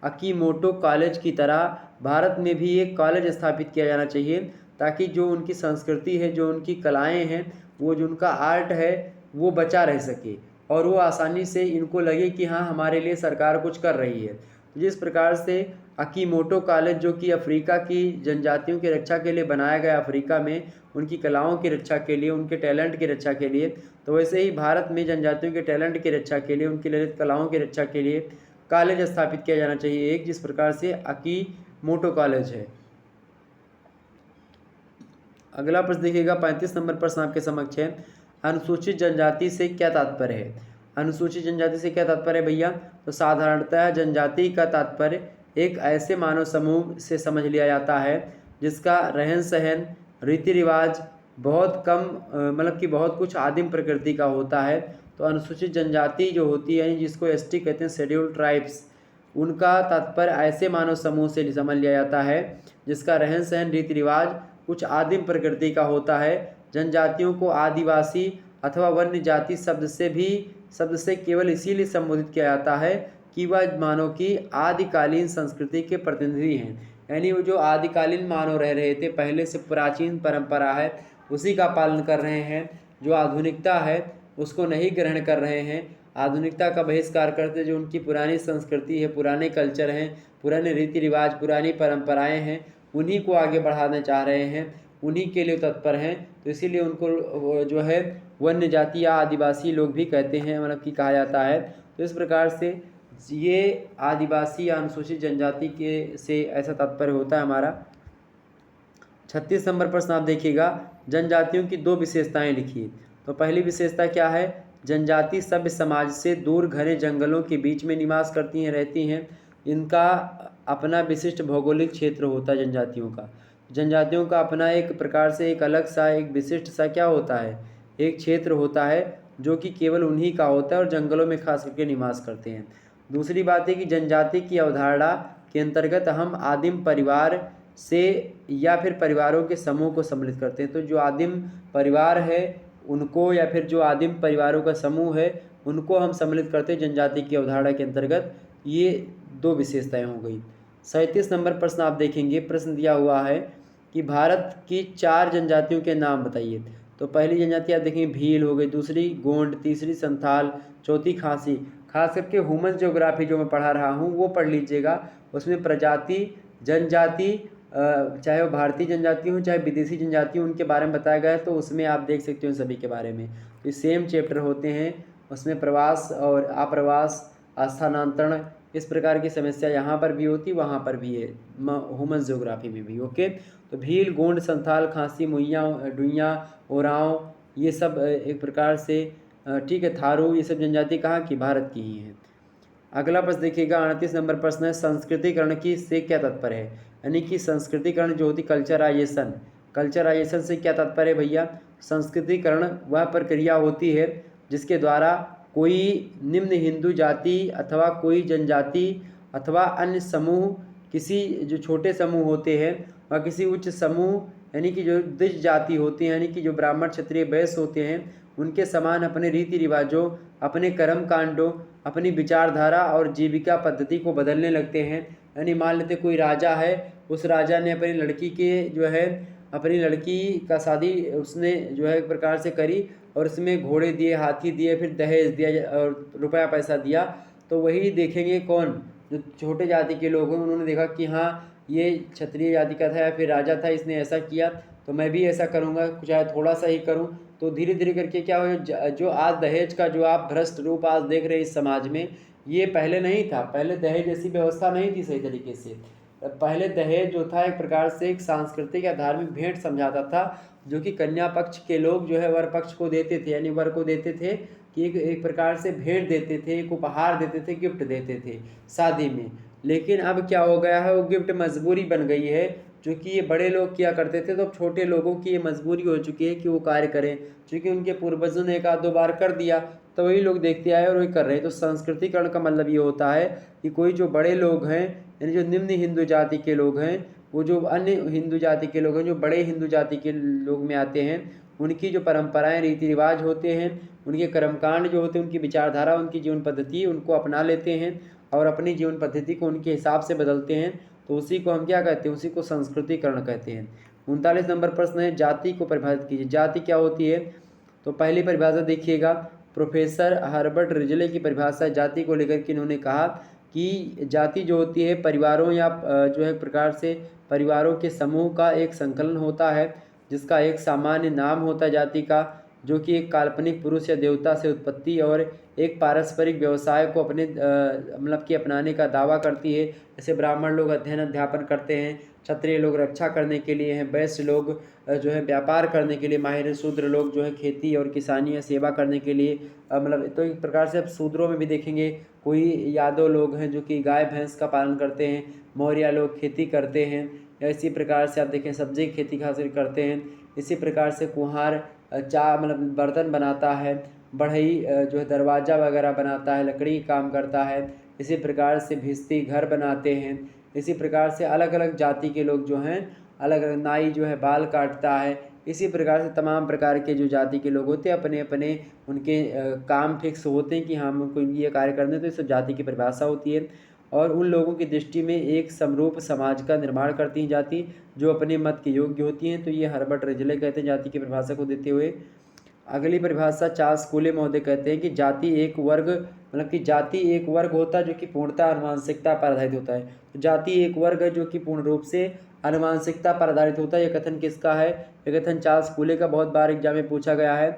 अकीमोटो कॉलेज की तरह भारत में भी एक कॉलेज स्थापित किया जाना चाहिए, ताकि जो उनकी संस्कृति है, जो उनकी कलाएं हैं, वो जो उनका आर्ट है वो बचा रह सके और वो आसानी से इनको लगे कि हाँ हमारे लिए सरकार कुछ कर रही है। तो जिस प्रकार से अकीमोटो कॉलेज जो कि अफ्रीका की जनजातियों की रक्षा के लिए बनाया गया, अफ्रीका में उनकी कलाओं की रक्षा के लिए, उनके टैलेंट की रक्षा के लिए, तो वैसे ही भारत में जनजातियों के टैलेंट की रक्षा के लिए, उनकी ललित कलाओं की रक्षा के लिए कॉलेज स्थापित किया जाना चाहिए एक, जिस प्रकार से अकीमोटो कॉलेज है। अगला प्रश्न देखिएगा 35 नंबर प्रश्न आपके समक्ष है, अनुसूचित जनजाति से क्या तात्पर्य है। अनुसूचित जनजाति से क्या तात्पर्य है भैया, तो साधारणतः जनजाति का तात्पर्य एक ऐसे मानव समूह से समझ लिया जाता है जिसका रहन सहन, रीति रिवाज बहुत कम मतलब कि बहुत कुछ आदिम प्रकृति का होता है। तो अनुसूचित जनजाति जो होती है, जिसको एसटी कहते हैं, शेड्यूल्ड ट्राइब्स, उनका तात्पर्य ऐसे मानव समूह से समझ लिया जाता है जिसका रहन सहन, रीति रिवाज कुछ आदिम प्रकृति का होता है। जनजातियों को आदिवासी अथवा वन्य जाति शब्द से केवल इसीलिए संबोधित किया जाता है कि वह मानव की आदिकालीन संस्कृति के प्रतिनिधि हैं, यानी वो जो आदिकालीन मानव रह रहे थे, पहले से प्राचीन परंपरा है उसी का पालन कर रहे हैं। जो आधुनिकता है उसको नहीं ग्रहण कर रहे हैं, आधुनिकता का बहिष्कार करते, जो उनकी पुरानी संस्कृति है, पुराने कल्चर हैं, पुराने रीति रिवाज, पुरानी परंपराएं हैं, उन्हीं को आगे बढ़ाना चाह रहे हैं, उन्हीं के लिए तत्पर हैं। तो इसीलिए उनको जो है वन्य जाति या आदिवासी लोग भी कहते हैं, मतलब कि कहा जाता है। तो इस प्रकार से ये आदिवासी या अनुसूचित जनजाति के से ऐसा तात्पर्य होता है हमारा। 36 नंबर प्रश्न आप देखिएगा, जनजातियों की 2 विशेषताएं लिखिए। तो पहली विशेषता क्या है, जनजाति सभ्य समाज से दूर घने जंगलों के बीच में निवास करती हैं, रहती हैं। इनका अपना विशिष्ट भौगोलिक क्षेत्र होता है जनजातियों का। जनजातियों का अपना एक प्रकार से एक अलग सा, एक विशिष्ट सा क्या होता है, एक क्षेत्र होता है जो कि केवल उन्हीं का होता है और जंगलों में खास करके निवास करते हैं। दूसरी बात है कि जनजाति की अवधारणा के अंतर्गत हम आदिम परिवार से या फिर परिवारों के समूह को सम्मिलित करते हैं। तो जो आदिम परिवार है उनको, या फिर जो आदिम परिवारों का समूह है उनको हम सम्मिलित करते हैं जनजाति की अवधारणा के अंतर्गत। ये दो विशेषताएं हो गई। 37 नंबर प्रश्न आप देखेंगे, प्रश्न दिया हुआ है कि भारत की 4 जनजातियों के नाम बताइए। तो पहली जनजाति आप देखेंगे भील हो गई, दूसरी गोंड, तीसरी संथाल, चौथी खासी। खास करके ह्यूमन ज्योग्राफी जो मैं पढ़ा रहा हूँ वो पढ़ लीजिएगा, उसमें प्रजाति, जनजाति, चाहे वो भारतीय जनजाति हो चाहे विदेशी जनजाति हो, उनके बारे में बताया गया है। तो उसमें आप देख सकते हो सभी के बारे में, तो सेम चैप्टर होते हैं। उसमें प्रवास और अप्रवास, स्थानांतरण, इस प्रकार की समस्या यहाँ पर भी होती, वहाँ पर भी है, ह्यूमन ज्योग्राफी में भी। ओके, तो भील, गोंड, संथाल, खासी, मुइया, डुइया, ओरांव, ये सब एक प्रकार से ठीक है, थारू, ये सब जनजाति कहाँ की, भारत की ही है। अगला प्रश्न देखिएगा, 38 नंबर प्रश्न है, संस्कृतिकरण की से क्या तात्पर्य है। यानी कि संस्कृतिकरण जो होती, कल्चराइजेशन, कल्चराइजेशन से क्या तात्पर्य है भैया। संस्कृतिकरण वह प्रक्रिया होती है जिसके द्वारा कोई निम्न हिंदू जाति अथवा कोई जनजाति अथवा अन्य समूह, किसी जो छोटे समूह होते हैं व किसी उच्च समूह यानी कि जो द्विज जाति होती हैं, यानी कि जो ब्राह्मण, क्षत्रिय, वैश्य होते हैं, उनके समान अपने रीति रिवाजों, अपने कर्म कांडों, अपनी विचारधारा और जीविका पद्धति को बदलने लगते हैं। यानी मान लेते कोई राजा है, उस राजा ने अपनी लड़की के जो है, अपनी लड़की का शादी उसने जो है एक प्रकार से करी, और उसमें घोड़े दिए, हाथी दिए, फिर दहेज दिया और रुपया पैसा दिया। तो वही देखेंगे कौन, जो छोटे जाति के लोग हैं, उन्होंने देखा कि हाँ ये क्षत्रिय जाति का था या फिर राजा था, इसने ऐसा किया तो मैं भी ऐसा करूँगा, चाहे थोड़ा सा ही करूँ। तो धीरे धीरे करके क्या हो, जो आज दहेज का जो आप भ्रष्ट रूप आज देख रहे हैं इस समाज में, ये पहले नहीं था। पहले दहेज जैसी व्यवस्था नहीं थी सही तरीके से। पहले दहेज जो था एक प्रकार से एक सांस्कृतिक या धार्मिक भेंट समझाता था, जो कि कन्या पक्ष के लोग जो है वर पक्ष को देते थे, यानी वर को देते थे कि एक प्रकार से भेंट देते थे, एक उपहार देते थे, गिफ्ट देते थे शादी में। लेकिन अब क्या हो गया है, वो गिफ्ट मजबूरी बन गई है। जो कि ये बड़े लोग किया करते थे, तो अब छोटे लोगों की ये मजबूरी हो चुकी है कि वो कार्य करें, क्योंकि उनके पूर्वजों ने एक आध दो बार कर दिया तो वही लोग देखते आए और वही कर रहे हैं। तो संस्कृतिकरण का मतलब ये होता है कि कोई जो बड़े लोग हैं, यानी जो निम्न हिंदू जाति के लोग हैं, वो जो अन्य हिंदू जाति के लोग हैं, जो बड़े हिंदू जाति के लोग में आते हैं, उनकी जो परंपराएं, रीति रिवाज होते हैं, उनके कर्मकांड जो होते हैं, उनकी विचारधारा, उनकी जीवन पद्धति, उनको अपना लेते हैं और अपनी जीवन पद्धति को उनके हिसाब से बदलते हैं। तो उसी को हम क्या कहते हैं, उसी को संस्कृतिकरण कहते हैं। 39 नंबर प्रश्न है, जाति को परिभाषित कीजिए। जाति क्या होती है। तो पहली परिभाषा देखिएगा, प्रोफेसर हर्बर्ट रिजले की परिभाषा जाति को लेकर के इन्होंने कहा कि जाति जो होती है परिवारों या जो है प्रकार से परिवारों के समूह का एक संकलन होता है, जिसका एक सामान्य नाम होता है जाति का, जो कि एक काल्पनिक पुरुष या देवता से उत्पत्ति और एक पारस्परिक व्यवसाय को अपने मतलब कि अपनाने का दावा करती है। जैसे ब्राह्मण लोग अध्ययन अध्यापन करते हैं, क्षत्रिय लोग रक्षा करने के लिए हैं, वैश्य लोग जो है व्यापार करने के लिए माहिर हैं, शूद्र लोग जो है खेती और किसानी या सेवा करने के लिए मतलब। तो एक प्रकार से अब शूद्रों में भी देखेंगे, कोई यादव लोग हैं जो कि गाय भैंस का पालन करते हैं, मौर्य लोग खेती करते हैं, या इसी प्रकार से आप देखें सब्जी की खेती खास करते हैं। इसी प्रकार से कुम्हार मतलब बर्तन बनाता है, बढ़ई जो है दरवाज़ा वगैरह बनाता है, लकड़ी काम करता है। इसी प्रकार से भिस्ती घर बनाते हैं। इसी प्रकार से अलग अलग जाति के लोग जो हैं, अलग अलग, नाई जो है बाल काटता है। इसी प्रकार से तमाम प्रकार के जो जाति के लोग होते हैं, अपने अपने उनके काम फिक्स होते हैं कि हम हमको ये कार्य करने हैं। तो इस जाति की परिभाषा होती है, और उन लोगों की दृष्टि में एक समरूप समाज का निर्माण करती हैं जाति, जो अपने मत के योग्य होती हैं। तो ये हर्बर्ट रिजले कहते हैं जाति की परिभाषा को देते हुए। अगली परिभाषा चार्ल्स कूले महोदय कहते हैं कि जाति एक वर्ग, मतलब कि जाति एक वर्ग होता है जो कि पूर्णतः आनुवंशिकता पर आधारित होता है। तो जाति एक वर्ग है जो कि पूर्ण रूप से आनुवंशिकता पर आधारित होता है। यह कथन किसका है, यह कथन चार्ल्स कूले का बहुत बार एग्जाम में पूछा गया है।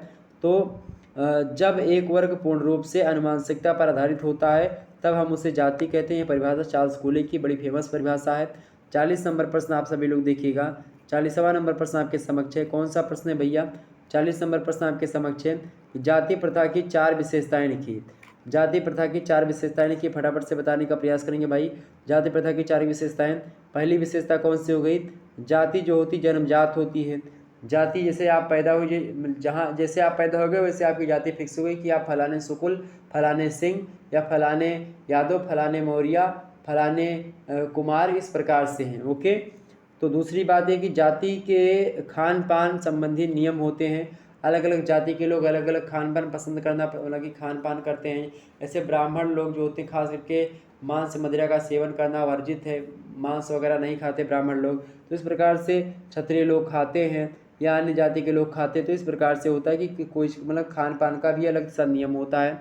तो जब एक वर्ग पूर्ण रूप से आनुवंशिकता पर आधारित होता है तब हम उसे जाति कहते हैं। यह परिभाषा चार्ल्स कूले की बड़ी फेमस परिभाषा है। 40 नंबर प्रश्न आप सभी लोग देखिएगा। 40वां नंबर प्रश्न आपके समक्ष है। कौन सा प्रश्न है भैया, 40 नंबर प्रश्न आपके समक्ष है। जाति प्रथा की 4 विशेषताएं लिखिए। जाति प्रथा की 4 विशेषताएं लिखिए, फटाफट से बताने का प्रयास करेंगे भाई। जाति प्रथा की 4 विशेषताएं। पहली विशेषता कौन सी हो गई, जाति जो होती जन्मजात होती है। जाति जैसे आप पैदा हुए, जहाँ जैसे आप पैदा हो गए वैसे आपकी जाति फिक्स हो गई कि आप फलाने शुक्ल, फलाने सिंह या फलाने यादव, फलाने मौर्य, फलाने कुमार, इस प्रकार से हैं। ओके। तो दूसरी बात है कि जाति के खान पान संबंधी नियम होते हैं। अलग अलग जाति के लोग अलग अलग खान पान पसंद करना, मतलब कि खान पान करते हैं। ऐसे ब्राह्मण लोग जो होते हैं खास करके मांस मदिरा का सेवन करना वर्जित है, मांस वगैरह नहीं खाते ब्राह्मण लोग। तो इस प्रकार से क्षत्रिय लोग खाते हैं या अन्य जाति के लोग खाते हैं। तो इस प्रकार से होता है कि कोई मतलब खान पान का भी अलग सा नियम होता है।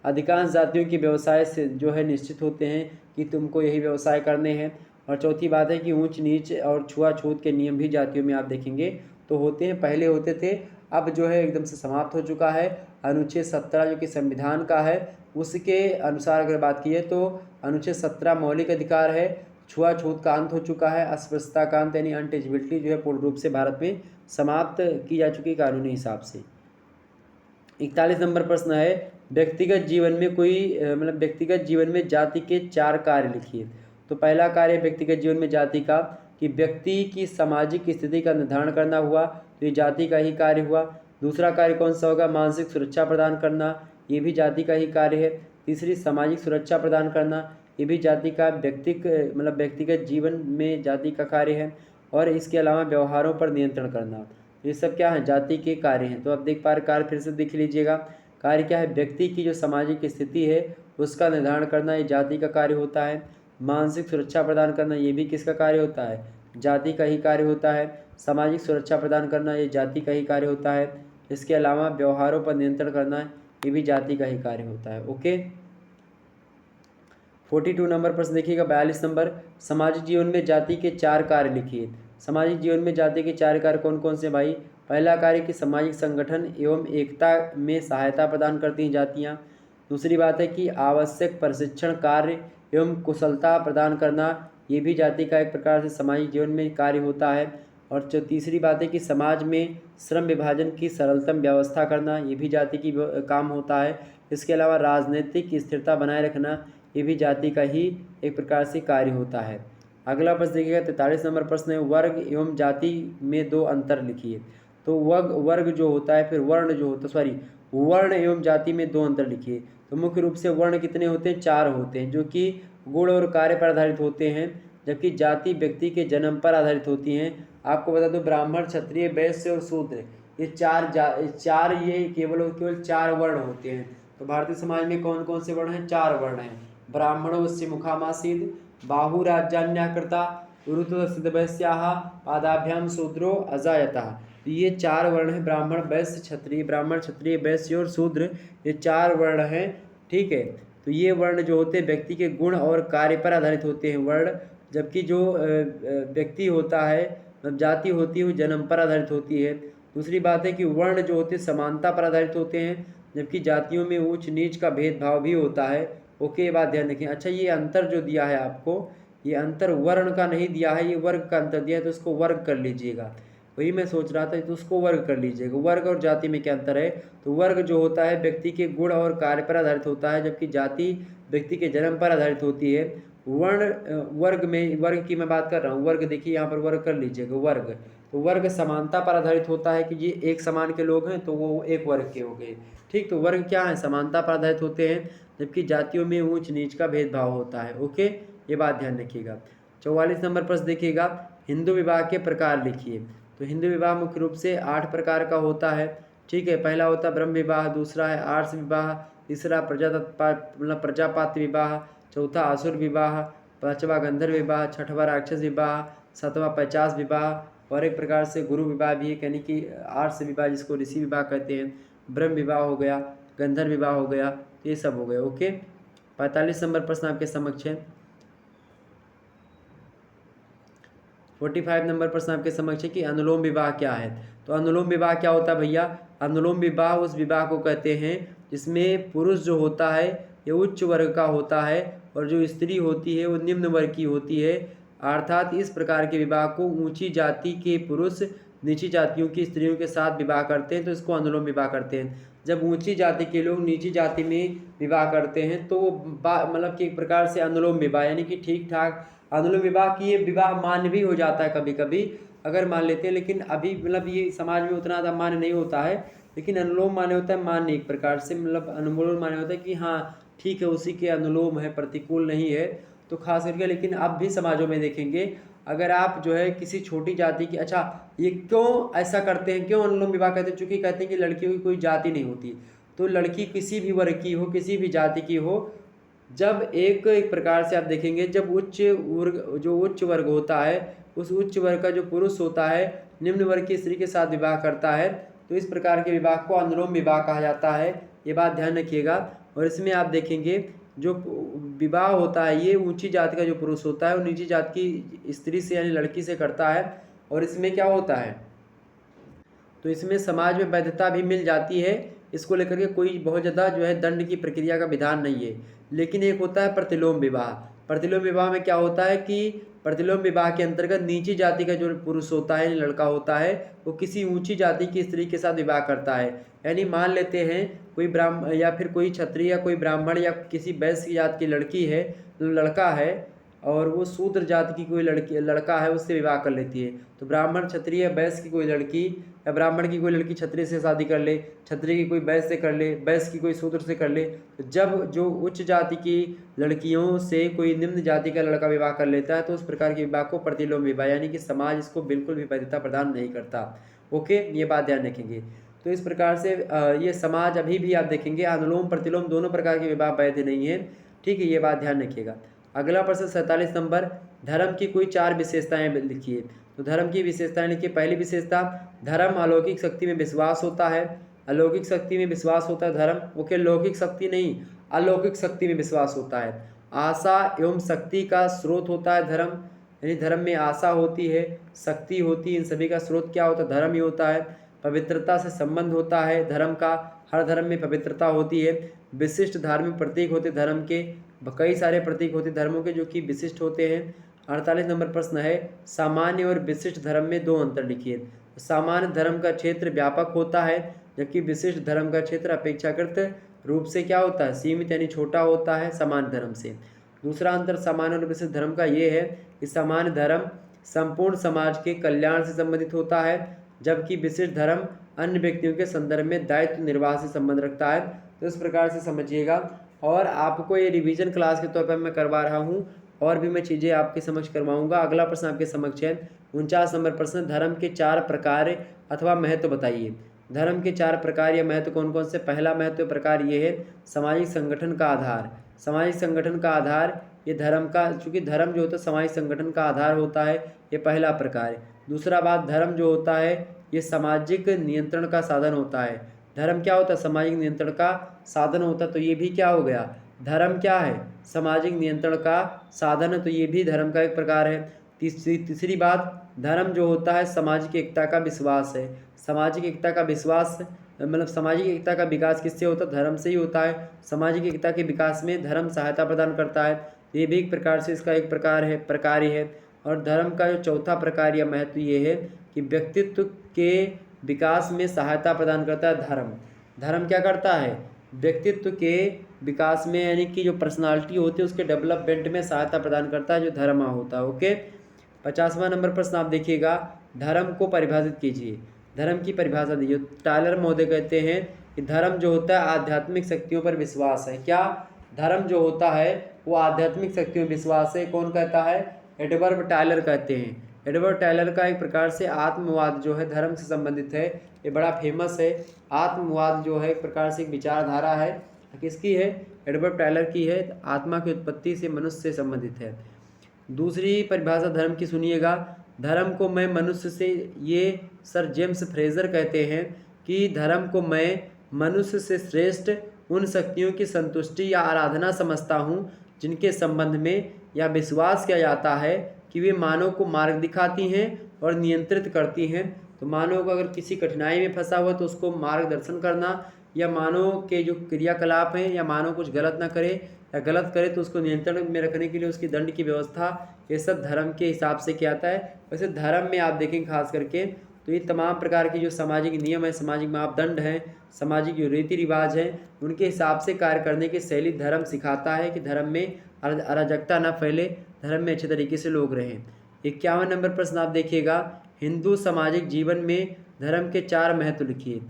अधिकांश जातियों के व्यवसाय से जो है निश्चित होते हैं कि तुमको यही व्यवसाय करने हैं। और चौथी बात है कि ऊंच नीच और छुआछूत के नियम भी जातियों में आप देखेंगे तो होते हैं, पहले होते थे, अब जो है एकदम से समाप्त हो चुका है। अनुच्छेद 17 जो कि संविधान का है उसके अनुसार अगर बात की है तो अनुच्छेद 17 मौलिक अधिकार है, छुआछूत का अंत हो चुका है, अस्पृश्यता का अंत यानी अनटचेबिलिटी जो है पूर्ण रूप से भारत में समाप्त की जा चुकी कानूनी हिसाब से। 41 नंबर प्रश्न है, व्यक्तिगत जीवन में मतलब व्यक्तिगत जीवन में जाति के 4 कार्य लिखिए। तो पहला कार्य व्यक्तिगत जीवन में जाति का कि व्यक्ति की सामाजिक स्थिति का निर्धारण करना हुआ, तो ये जाति का ही कार्य हुआ। दूसरा कार्य कौन सा होगा, मानसिक सुरक्षा प्रदान करना, ये भी जाति का ही कार्य है। तीसरी सामाजिक सुरक्षा प्रदान करना, ये भी जाति का व्यक्तिगत जीवन में जाति का कार्य है। और इसके अलावा व्यवहारों पर नियंत्रण करना, ये सब क्या है, जाति के कार्य हैं। तो आप देख पा रहे, कार्य फिर से देख लीजिएगा। कार्य क्या है, व्यक्ति की जो सामाजिक स्थिति है उसका निर्धारण करना, ये जाति का कार्य होता है। मानसिक सुरक्षा प्रदान करना, ये भी किसका कार्य होता है, जाति का ही कार्य होता है। सामाजिक सुरक्षा प्रदान करना, ये जाति का ही कार्य होता है। इसके अलावा व्यवहारों पर नियंत्रण करना, ये भी जाति का ही कार्य होता है। ओके। 42 नंबर प्रश्न देखिएगा। 42 नंबर, सामाजिक जीवन में जाति के 4 कार्य लिखिए। सामाजिक जीवन में जाति के 4 कार्य कौन कौन से भाई। पहला कार्य कि सामाजिक संगठन एवं एकता में सहायता प्रदान करती हैं जातियाँ। दूसरी बात है कि आवश्यक प्रशिक्षण कार्य एवं कुशलता प्रदान करना, ये भी जाति का एक प्रकार से सामाजिक जीवन में कार्य होता है। और जो तीसरी बात है कि समाज में श्रम विभाजन की सरलतम व्यवस्था करना, ये भी जाति की काम होता है। इसके अलावा राजनीतिक स्थिरता बनाए रखना, ये भी जाति का ही एक प्रकार से कार्य होता है। अगला प्रश्न देखिएगा। 43 नंबर प्रश्न है, वर्ग एवं जाति में 2 अंतर लिखिए। तो वर्ग जो होता है, फिर वर्ण जो होता है, वर्ण एवं जाति में 2 अंतर लिखिए। तो मुख्य रूप से वर्ण कितने होते हैं, 4 होते हैं, जो कि गुण और कार्य पर आधारित होते हैं, जबकि जाति व्यक्ति के जन्म पर आधारित होती हैं। आपको बता दो, ब्राह्मण, क्षत्रिय, वैश्य और शूद्र, ये चार ये केवल 4 वर्ण होते हैं। तो भारतीय समाज में कौन कौन से वर्ण हैं, 4 वर्ण हैं। ब्राह्मणोस्य मुखामासीद, बाहुराज्यान्याकृता, ऋतुसिद्धवैश्याः, पादाभ्याम शूद्रो अजायतः। तो ये 4 वर्ण हैं, ब्राह्मण, क्षत्रिय, वैश्य और शूद्र, ये 4 वर्ण हैं। ठीक है। तो ये वर्ण जो होते हैं व्यक्ति के गुण और कार्य पर आधारित होते हैं वर्ण, जबकि जो व्यक्ति होता है, मतलब जाति होती है, वो जन्म पर आधारित होती है। दूसरी बात है कि वर्ण जो होते हैं समानता पर आधारित होते हैं, जबकि जातियों में ऊंच नीच का भेदभाव भी होता है। ओके, ये बात ध्यान रखें। अच्छा, ये अंतर जो दिया है आपको, ये अंतर वर्ण का नहीं दिया है, ये वर्ग का अंतर दिया है, तो उसको वर्ग कर लीजिएगा। वही मैं सोच रहा था, तो उसको वर्ग कर लीजिएगा। वर्ग और जाति में क्या अंतर है, तो वर्ग जो होता है व्यक्ति के गुण और कार्य पर आधारित होता है, जबकि जाति व्यक्ति के जन्म पर आधारित होती है। वर्ग की मैं बात कर रहा हूँ। वर्ग देखिए, यहाँ पर वर्ग कर लीजिएगा। वर्ग, तो वर्ग समानता पर आधारित होता है कि ये एक समान के लोग हैं तो वो एक वर्ग के हो गए। ठीक, तो वर्ग क्या है, समानता पर आधारित होते हैं, जबकि जातियों में ऊंच नीच का भेदभाव होता है। ओके, ये बात ध्यान रखिएगा। 44 नंबर प्रश्न देखिएगा, हिंदू विवाह के प्रकार लिखिए। तो हिंदू विवाह मुख्य रूप से 8 प्रकार का होता है। ठीक है। पहला होता है ब्रह्म विवाह, दूसरा है आर्ष विवाह, तीसरा प्रजापात विवाह, चौथा असुर विवाह, पांचवा गंधर्व विवाह, छठवा राक्षस विवाह, सातवां 50 विवाह, और एक प्रकार से गुरु विवाह भी है, यानी कि आर्ष विवाह जिसको ऋषि विवाह कहते हैं, ब्रह्म विवाह हो गया, गंधर्व विवाह हो गया, तो ये सब हो गए। ओके। 45 नंबर प्रश्न आपके समक्ष है। 45 नंबर प्रश्न आपके समक्ष है कि अनुलोम विवाह क्या है। तो अनुलोम विवाह क्या होता है भैया, अनुलोम विवाह उस विवाह को कहते हैं जिसमें पुरुष जो होता है ये उच्च वर्ग का होता है और जो स्त्री होती है वो निम्न वर्ग की होती है। अर्थात इस प्रकार के विवाह को ऊंची जाति के पुरुष नीची जातियों की स्त्रियों के साथ विवाह करते हैं, तो इसको अनुलोम विवाह करते हैं। जब ऊंची जाति के लोग नीची जाति में विवाह करते हैं तो मतलब कि एक प्रकार से अनुलोम विवाह, यानी कि ठीक ठाक अनुलोम विवाह की ये विवाह मान्य भी हो जाता है कभी कभी, अगर मान लेते हैं, लेकिन अभी मतलब ये समाज में उतना ज़्यादा मान्य नहीं होता है। लेकिन अनुलोम मान्य होता है, मान्य एक प्रकार से, मतलब अनुलोम मान्य होता है कि हाँ ठीक है, उसी के अनुलोम है, प्रतिकूल नहीं है। तो खास करके लेकिन अब भी समाजों में देखेंगे, अगर आप जो है किसी छोटी जाति की, अच्छा ये क्यों ऐसा करते हैं, क्यों अनुलोम विवाह कहते हैं? चूँकि कहते हैं कि लड़कियों की कोई जाति नहीं होती, तो लड़की किसी भी वर्ग की हो, किसी भी जाति की हो, जब एक प्रकार से आप देखेंगे, जब उच्च वर्ग होता है, उस उच्च वर्ग का जो पुरुष होता है निम्न वर्ग की स्त्री के साथ विवाह करता है, तो इस प्रकार के विवाह को अनुलोम विवाह कहा जाता है। ये बात ध्यान रखिएगा। और इसमें आप देखेंगे जो विवाह होता है ये ऊंची जाति का जो पुरुष होता है वो नीची जाति की स्त्री से यानी लड़की से करता है। और इसमें क्या होता है, तो इसमें समाज में वैधता भी मिल जाती है। इसको लेकर के कोई बहुत ज़्यादा जो है दंड की प्रक्रिया का विधान नहीं है। लेकिन एक होता है प्रतिलोम विवाह। प्रतिलोम विवाह में क्या होता है कि प्रतिलोम विवाह के अंतर्गत नीची जाति का जो पुरुष होता है, लड़का होता है, वो किसी ऊंची जाति की स्त्री के साथ विवाह करता है। यानी मान लेते हैं कोई ब्राह्मण या फिर कोई क्षत्रिय या कोई ब्राह्मण या किसी वैश्य जाति की लड़की है, लड़का है, और वो शूद्र जाति की कोई लड़का है, उससे विवाह कर लेती है। तो ब्राह्मण क्षत्रिय वैश्य की कोई लड़की या ब्राह्मण की कोई लड़की क्षत्रिय से शादी कर ले, क्षत्रिय की कोई वैश्य से कर ले, वैश्य की कोई शूद्र से कर ले, तो जब जो उच्च जाति की लड़कियों से कोई निम्न जाति का लड़का विवाह कर लेता है तो उस प्रकार के विवाह को प्रतिलोम विवाह, यानी कि समाज इसको बिल्कुल भी वैधता प्रदान नहीं करता। ओके, ये बात ध्यान रखेंगे। तो इस प्रकार से ये समाज अभी भी आप देखेंगे अनुलोम प्रतिलोम दोनों प्रकार के विवाह वैध नहीं है। ठीक है, ये बात ध्यान रखिएगा। अगला प्रश्न 47 नंबर, धर्म की कोई 4 विशेषताएं लिखिए। तो धर्म की विशेषताएं लिखिए। पहली विशेषता, धर्म अलौकिक शक्ति में विश्वास होता है। अलौकिक शक्ति में विश्वास होता है धर्म। ओके, लौकिक शक्ति नहीं, अलौकिक शक्ति में विश्वास होता है। आशा एवं शक्ति का स्रोत होता है धर्म, यानी धर्म में आशा होती है, शक्ति होती है, इन सभी का स्रोत क्या होता है? धर्म ही होता है। पवित्रता से संबंध होता है धर्म का, हर धर्म में पवित्रता होती है। विशिष्ट धार्मिक प्रतीक होते धर्म के, कई सारे प्रतीक होते धर्मों के जो कि विशिष्ट होते हैं। 48 नंबर प्रश्न है, सामान्य और विशिष्ट धर्म में 2 अंतर लिखिए। सामान्य धर्म का क्षेत्र व्यापक होता है, जबकि विशिष्ट धर्म का क्षेत्र अपेक्षाकृत रूप से क्या होता है? सीमित, यानी छोटा होता है सामान्य धर्म से। दूसरा अंतर सामान्य और विशिष्ट धर्म का ये है कि सामान्य धर्म संपूर्ण समाज के कल्याण से संबंधित होता है, जबकि विशिष्ट धर्म अन्य व्यक्तियों के संदर्भ में दायित्व निर्वाह से संबंध रखता है। तो इस प्रकार से समझिएगा। और आपको ये रिवीजन क्लास के तौर पर मैं करवा रहा हूँ, और भी मैं चीज़ें आपके समक्ष करवाऊँगा। अगला प्रश्न आपके समक्ष है 49 नंबर प्रश्न, धर्म के 4 प्रकार अथवा महत्व बताइए। धर्म के 4 प्रकार या महत्व कौन कौन से? पहला महत्व प्रकार ये है सामाजिक संगठन का आधार। सामाजिक संगठन का आधार, ये धर्म का, चूँकि धर्म जो होता है सामाजिक संगठन का आधार होता है, ये पहला प्रकार है। दूसरा बात, धर्म जो होता है ये सामाजिक नियंत्रण का साधन होता है। धर्म क्या होता है? सामाजिक नियंत्रण का साधन होता है, तो ये भी क्या हो गया? धर्म क्या है? सामाजिक नियंत्रण का साधन है, तो ये भी धर्म का एक प्रकार है। तीसरी बात, धर्म जो होता है सामाजिक एकता का विश्वास है। सामाजिक एकता का विश्वास मतलब सामाजिक एकता का विकास किससे होता है? धर्म से ही होता है। सामाजिक एकता के विकास में धर्म सहायता प्रदान करता है, ये भी एक प्रकार से इसका एक प्रकार ही है। और धर्म का जो चौथा प्रकार या महत्व ये है कि व्यक्तित्व के विकास में सहायता प्रदान करता है धर्म। धर्म क्या करता है? व्यक्तित्व के विकास में, यानी कि जो पर्सनालिटी होती है उसके डेवलपमेंट में सहायता प्रदान करता है, जो धर्म होता है। ओके, 50वां नंबर प्रश्न आप देखिएगा, धर्म को परिभाषित कीजिए। धर्म की परिभाषा दीजिए। टायलर महोदय कहते हैं कि धर्म जो होता है आध्यात्मिक शक्तियों पर विश्वास है। क्या? धर्म जो होता है वो आध्यात्मिक शक्तियों में विश्वास है। कौन कहता है? एडवर्ड टायलर कहते हैं। एडवर्ड टायलर का एक प्रकार से आत्मवाद जो है धर्म से संबंधित है, ये बड़ा फेमस है। आत्मवाद जो है एक प्रकार से एक विचारधारा है, किसकी है? एडवर्ड टायलर की है। आत्मा की उत्पत्ति से मनुष्य से संबंधित है। दूसरी परिभाषा धर्म की सुनिएगा, धर्म को मैं मनुष्य से, ये सर जेम्स फ्रेजर कहते हैं कि धर्म को मैं मनुष्य से श्रेष्ठ उन शक्तियों की संतुष्टि या आराधना समझता हूँ जिनके संबंध में यह विश्वास किया जाता है कि वे मानव को मार्ग दिखाती हैं और नियंत्रित करती हैं। तो मानव को अगर किसी कठिनाई में फंसा हुआ तो उसको मार्गदर्शन करना, या मानव के जो क्रियाकलाप हैं या मानव कुछ गलत ना करे या गलत करे तो उसको नियंत्रण में रखने के लिए उसकी दंड की व्यवस्था, ये सब धर्म के हिसाब से किया जाता है। वैसे धर्म में आप देखेंगे खास करके तो ये तमाम प्रकार के जो सामाजिक नियम है, सामाजिक मापदंड हैं, सामाजिक जो रीति रिवाज हैं, उनके हिसाब से कार्य करने की शैली धर्म सिखाता है कि धर्म में अराजकता न फैले, धर्म में अच्छे तरीके से लोग रहें। 51 नंबर प्रश्न आप देखिएगा, हिंदू सामाजिक जीवन में धर्म के 4 महत्व लिखिए।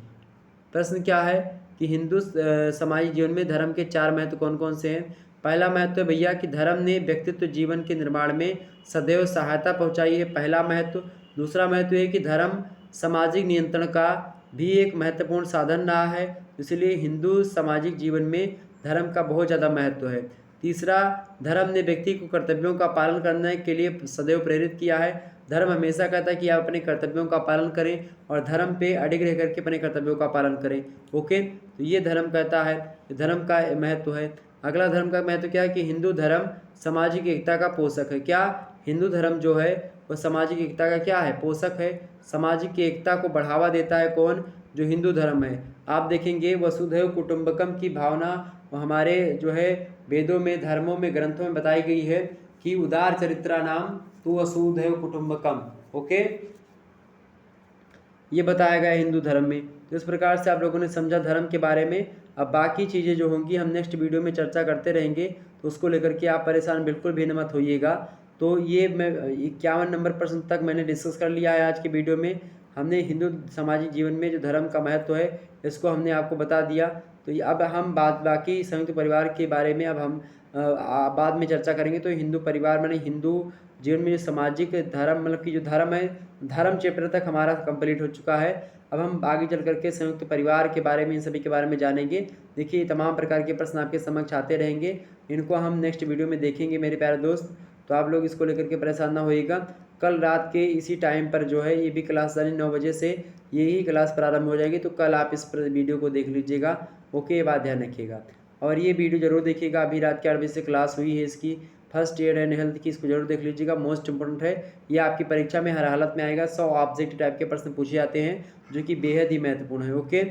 प्रश्न क्या है कि हिंदू सामाजिक जीवन में धर्म के 4 महत्व कौन कौन से हैं। पहला महत्व है भैया कि धर्म ने व्यक्तित्व जीवन के निर्माण में सदैव सहायता पहुंचाई है, पहला महत्व। दूसरा महत्व है कि धर्म सामाजिक नियंत्रण का भी एक महत्वपूर्ण साधन रहा है, इसलिए हिंदू सामाजिक जीवन में धर्म का बहुत ज़्यादा महत्व है। तीसरा, धर्म ने व्यक्ति को कर्तव्यों का पालन करने के लिए सदैव प्रेरित किया है। धर्म हमेशा कहता है कि आप अपने कर्तव्यों का पालन करें और धर्म पे अडिग रह करके अपने कर्तव्यों का पालन करें। ओके, तो ये धर्म कहता है, धर्म का महत्व है। अगला धर्म का महत्व क्या है कि हिंदू धर्म सामाजिक एकता का पोषक है। क्या हिंदू धर्म जो है वह सामाजिक एकता का क्या है, पोषक है। सामाजिक एकता को बढ़ावा देता है कौन, जो हिंदू धर्म है। आप देखेंगे वसुधैव कुटुंबकम की भावना हमारे जो है वेदों में, धर्मों में, ग्रंथों में बताई गई है कि उदार चरित्रा नाम तु वसुधैव कुटुंबकम। ओके, ये बताया गया हिंदू धर्म में। तो इस प्रकार से आप लोगों ने समझा धर्म के बारे में। अब बाकी चीज़ें जो होंगी हम नेक्स्ट वीडियो में चर्चा करते रहेंगे, तो उसको लेकर के आप परेशान बिल्कुल भी मत होइएगा। तो ये मैं 51 नंबर प्रश्न तक मैंने डिस्कस कर लिया है आज की वीडियो में। हमने हिंदू सामाजिक जीवन में जो धर्म का महत्व है इसको हमने आपको बता दिया। तो अब हम बाकी संयुक्त परिवार के बारे में अब हम बाद में चर्चा करेंगे। तो हिंदू परिवार में हिंदू जीवन में जो सामाजिक धर्म मतलब कि जो धर्म है, धर्म चैप्टर तक हमारा कंप्लीट हो चुका है। अब हम आगे चल करके संयुक्त परिवार के बारे में, इन सभी के बारे में जानेंगे। देखिए तमाम प्रकार के प्रश्न आपके समक्ष आते रहेंगे, इनको हम नेक्स्ट वीडियो में देखेंगे मेरे प्यारे दोस्त। तो आप लोग इसको लेकर के परेशान ना होइएगा। कल रात के इसी टाइम पर जो है ये भी क्लास यानी 9 बजे से यही क्लास प्रारंभ हो जाएगी। तो कल आप इस वीडियो को देख लीजिएगा। ओके, ये बात ध्यान रखिएगा और ये वीडियो जरूर देखिएगा। अभी रात के 8 बजे से क्लास हुई है इसकी, फर्स्ट एड एंड हेल्थ की, इसको जरूर देख लीजिएगा। मोस्ट इंपोर्टेंट है, ये आपकी परीक्षा में हर हालत में आएगा। 100 ऑब्जेक्टिव टाइप के प्रश्न पूछे जाते हैं जो कि बेहद ही महत्वपूर्ण है। ओके,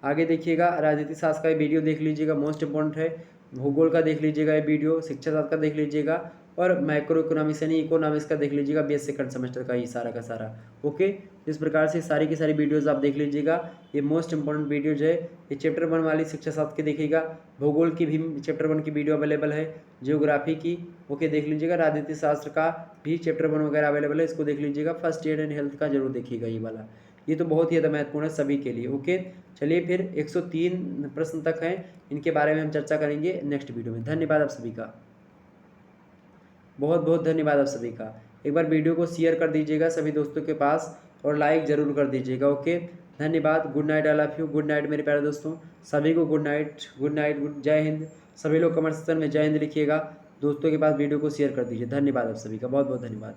आगे देखिएगा राजनीति शास्त्र का वीडियो देख लीजिएगा, मोस्ट इंपोर्टेंट है। भूगोल का देख लीजिएगा ये वीडियो, शिक्षा शास्त्र का देख लीजिएगा और माइक्रो इकोनॉमिक्स यानी इकोनॉमिक्स का देख लीजिएगा, BS सेकंड सेमेस्टर का ही सारा का सारा। ओके, इस प्रकार से सारी की सारी वीडियोस आप देख लीजिएगा। ये मोस्ट इंपॉर्टेंट वीडियोज है। ये चैप्टर 1 वाली शिक्षा शास्त्र की देखिएगा, भूगोल की भी चैप्टर 1 की वीडियो अवेलेबल है, जियोग्राफी की ओके देख लीजिएगा, राजनीति शास्त्र का भी चैप्टर 1 वगैरह अवेलेबल है, इसको देख लीजिएगा। फर्स्ट एड एंड हेल्थ का जरूर देखिएगा ये वाला, ये तो बहुत ही ज़्यादा महत्वपूर्ण है सभी के लिए। ओके, चलिए फिर 103 प्रश्न तक हैं, इनके बारे में हम चर्चा करेंगे नेक्स्ट वीडियो में। धन्यवाद आप सभी का, बहुत बहुत धन्यवाद आप सभी का। एक बार वीडियो को शेयर कर दीजिएगा सभी दोस्तों के पास और लाइक ज़रूर कर दीजिएगा। ओके, धन्यवाद। Good night, I love you. Good night मेरे प्यारे दोस्तों, सभी को गुड नाइट, गुड नाइट, जय हिंद। सभी लोग कमेंट सेक्शन में जय हिंद लिखिएगा, दोस्तों के पास वीडियो को शेयर कर दीजिए। धन्यवाद आप सभी का, बहुत बहुत धन्यवाद।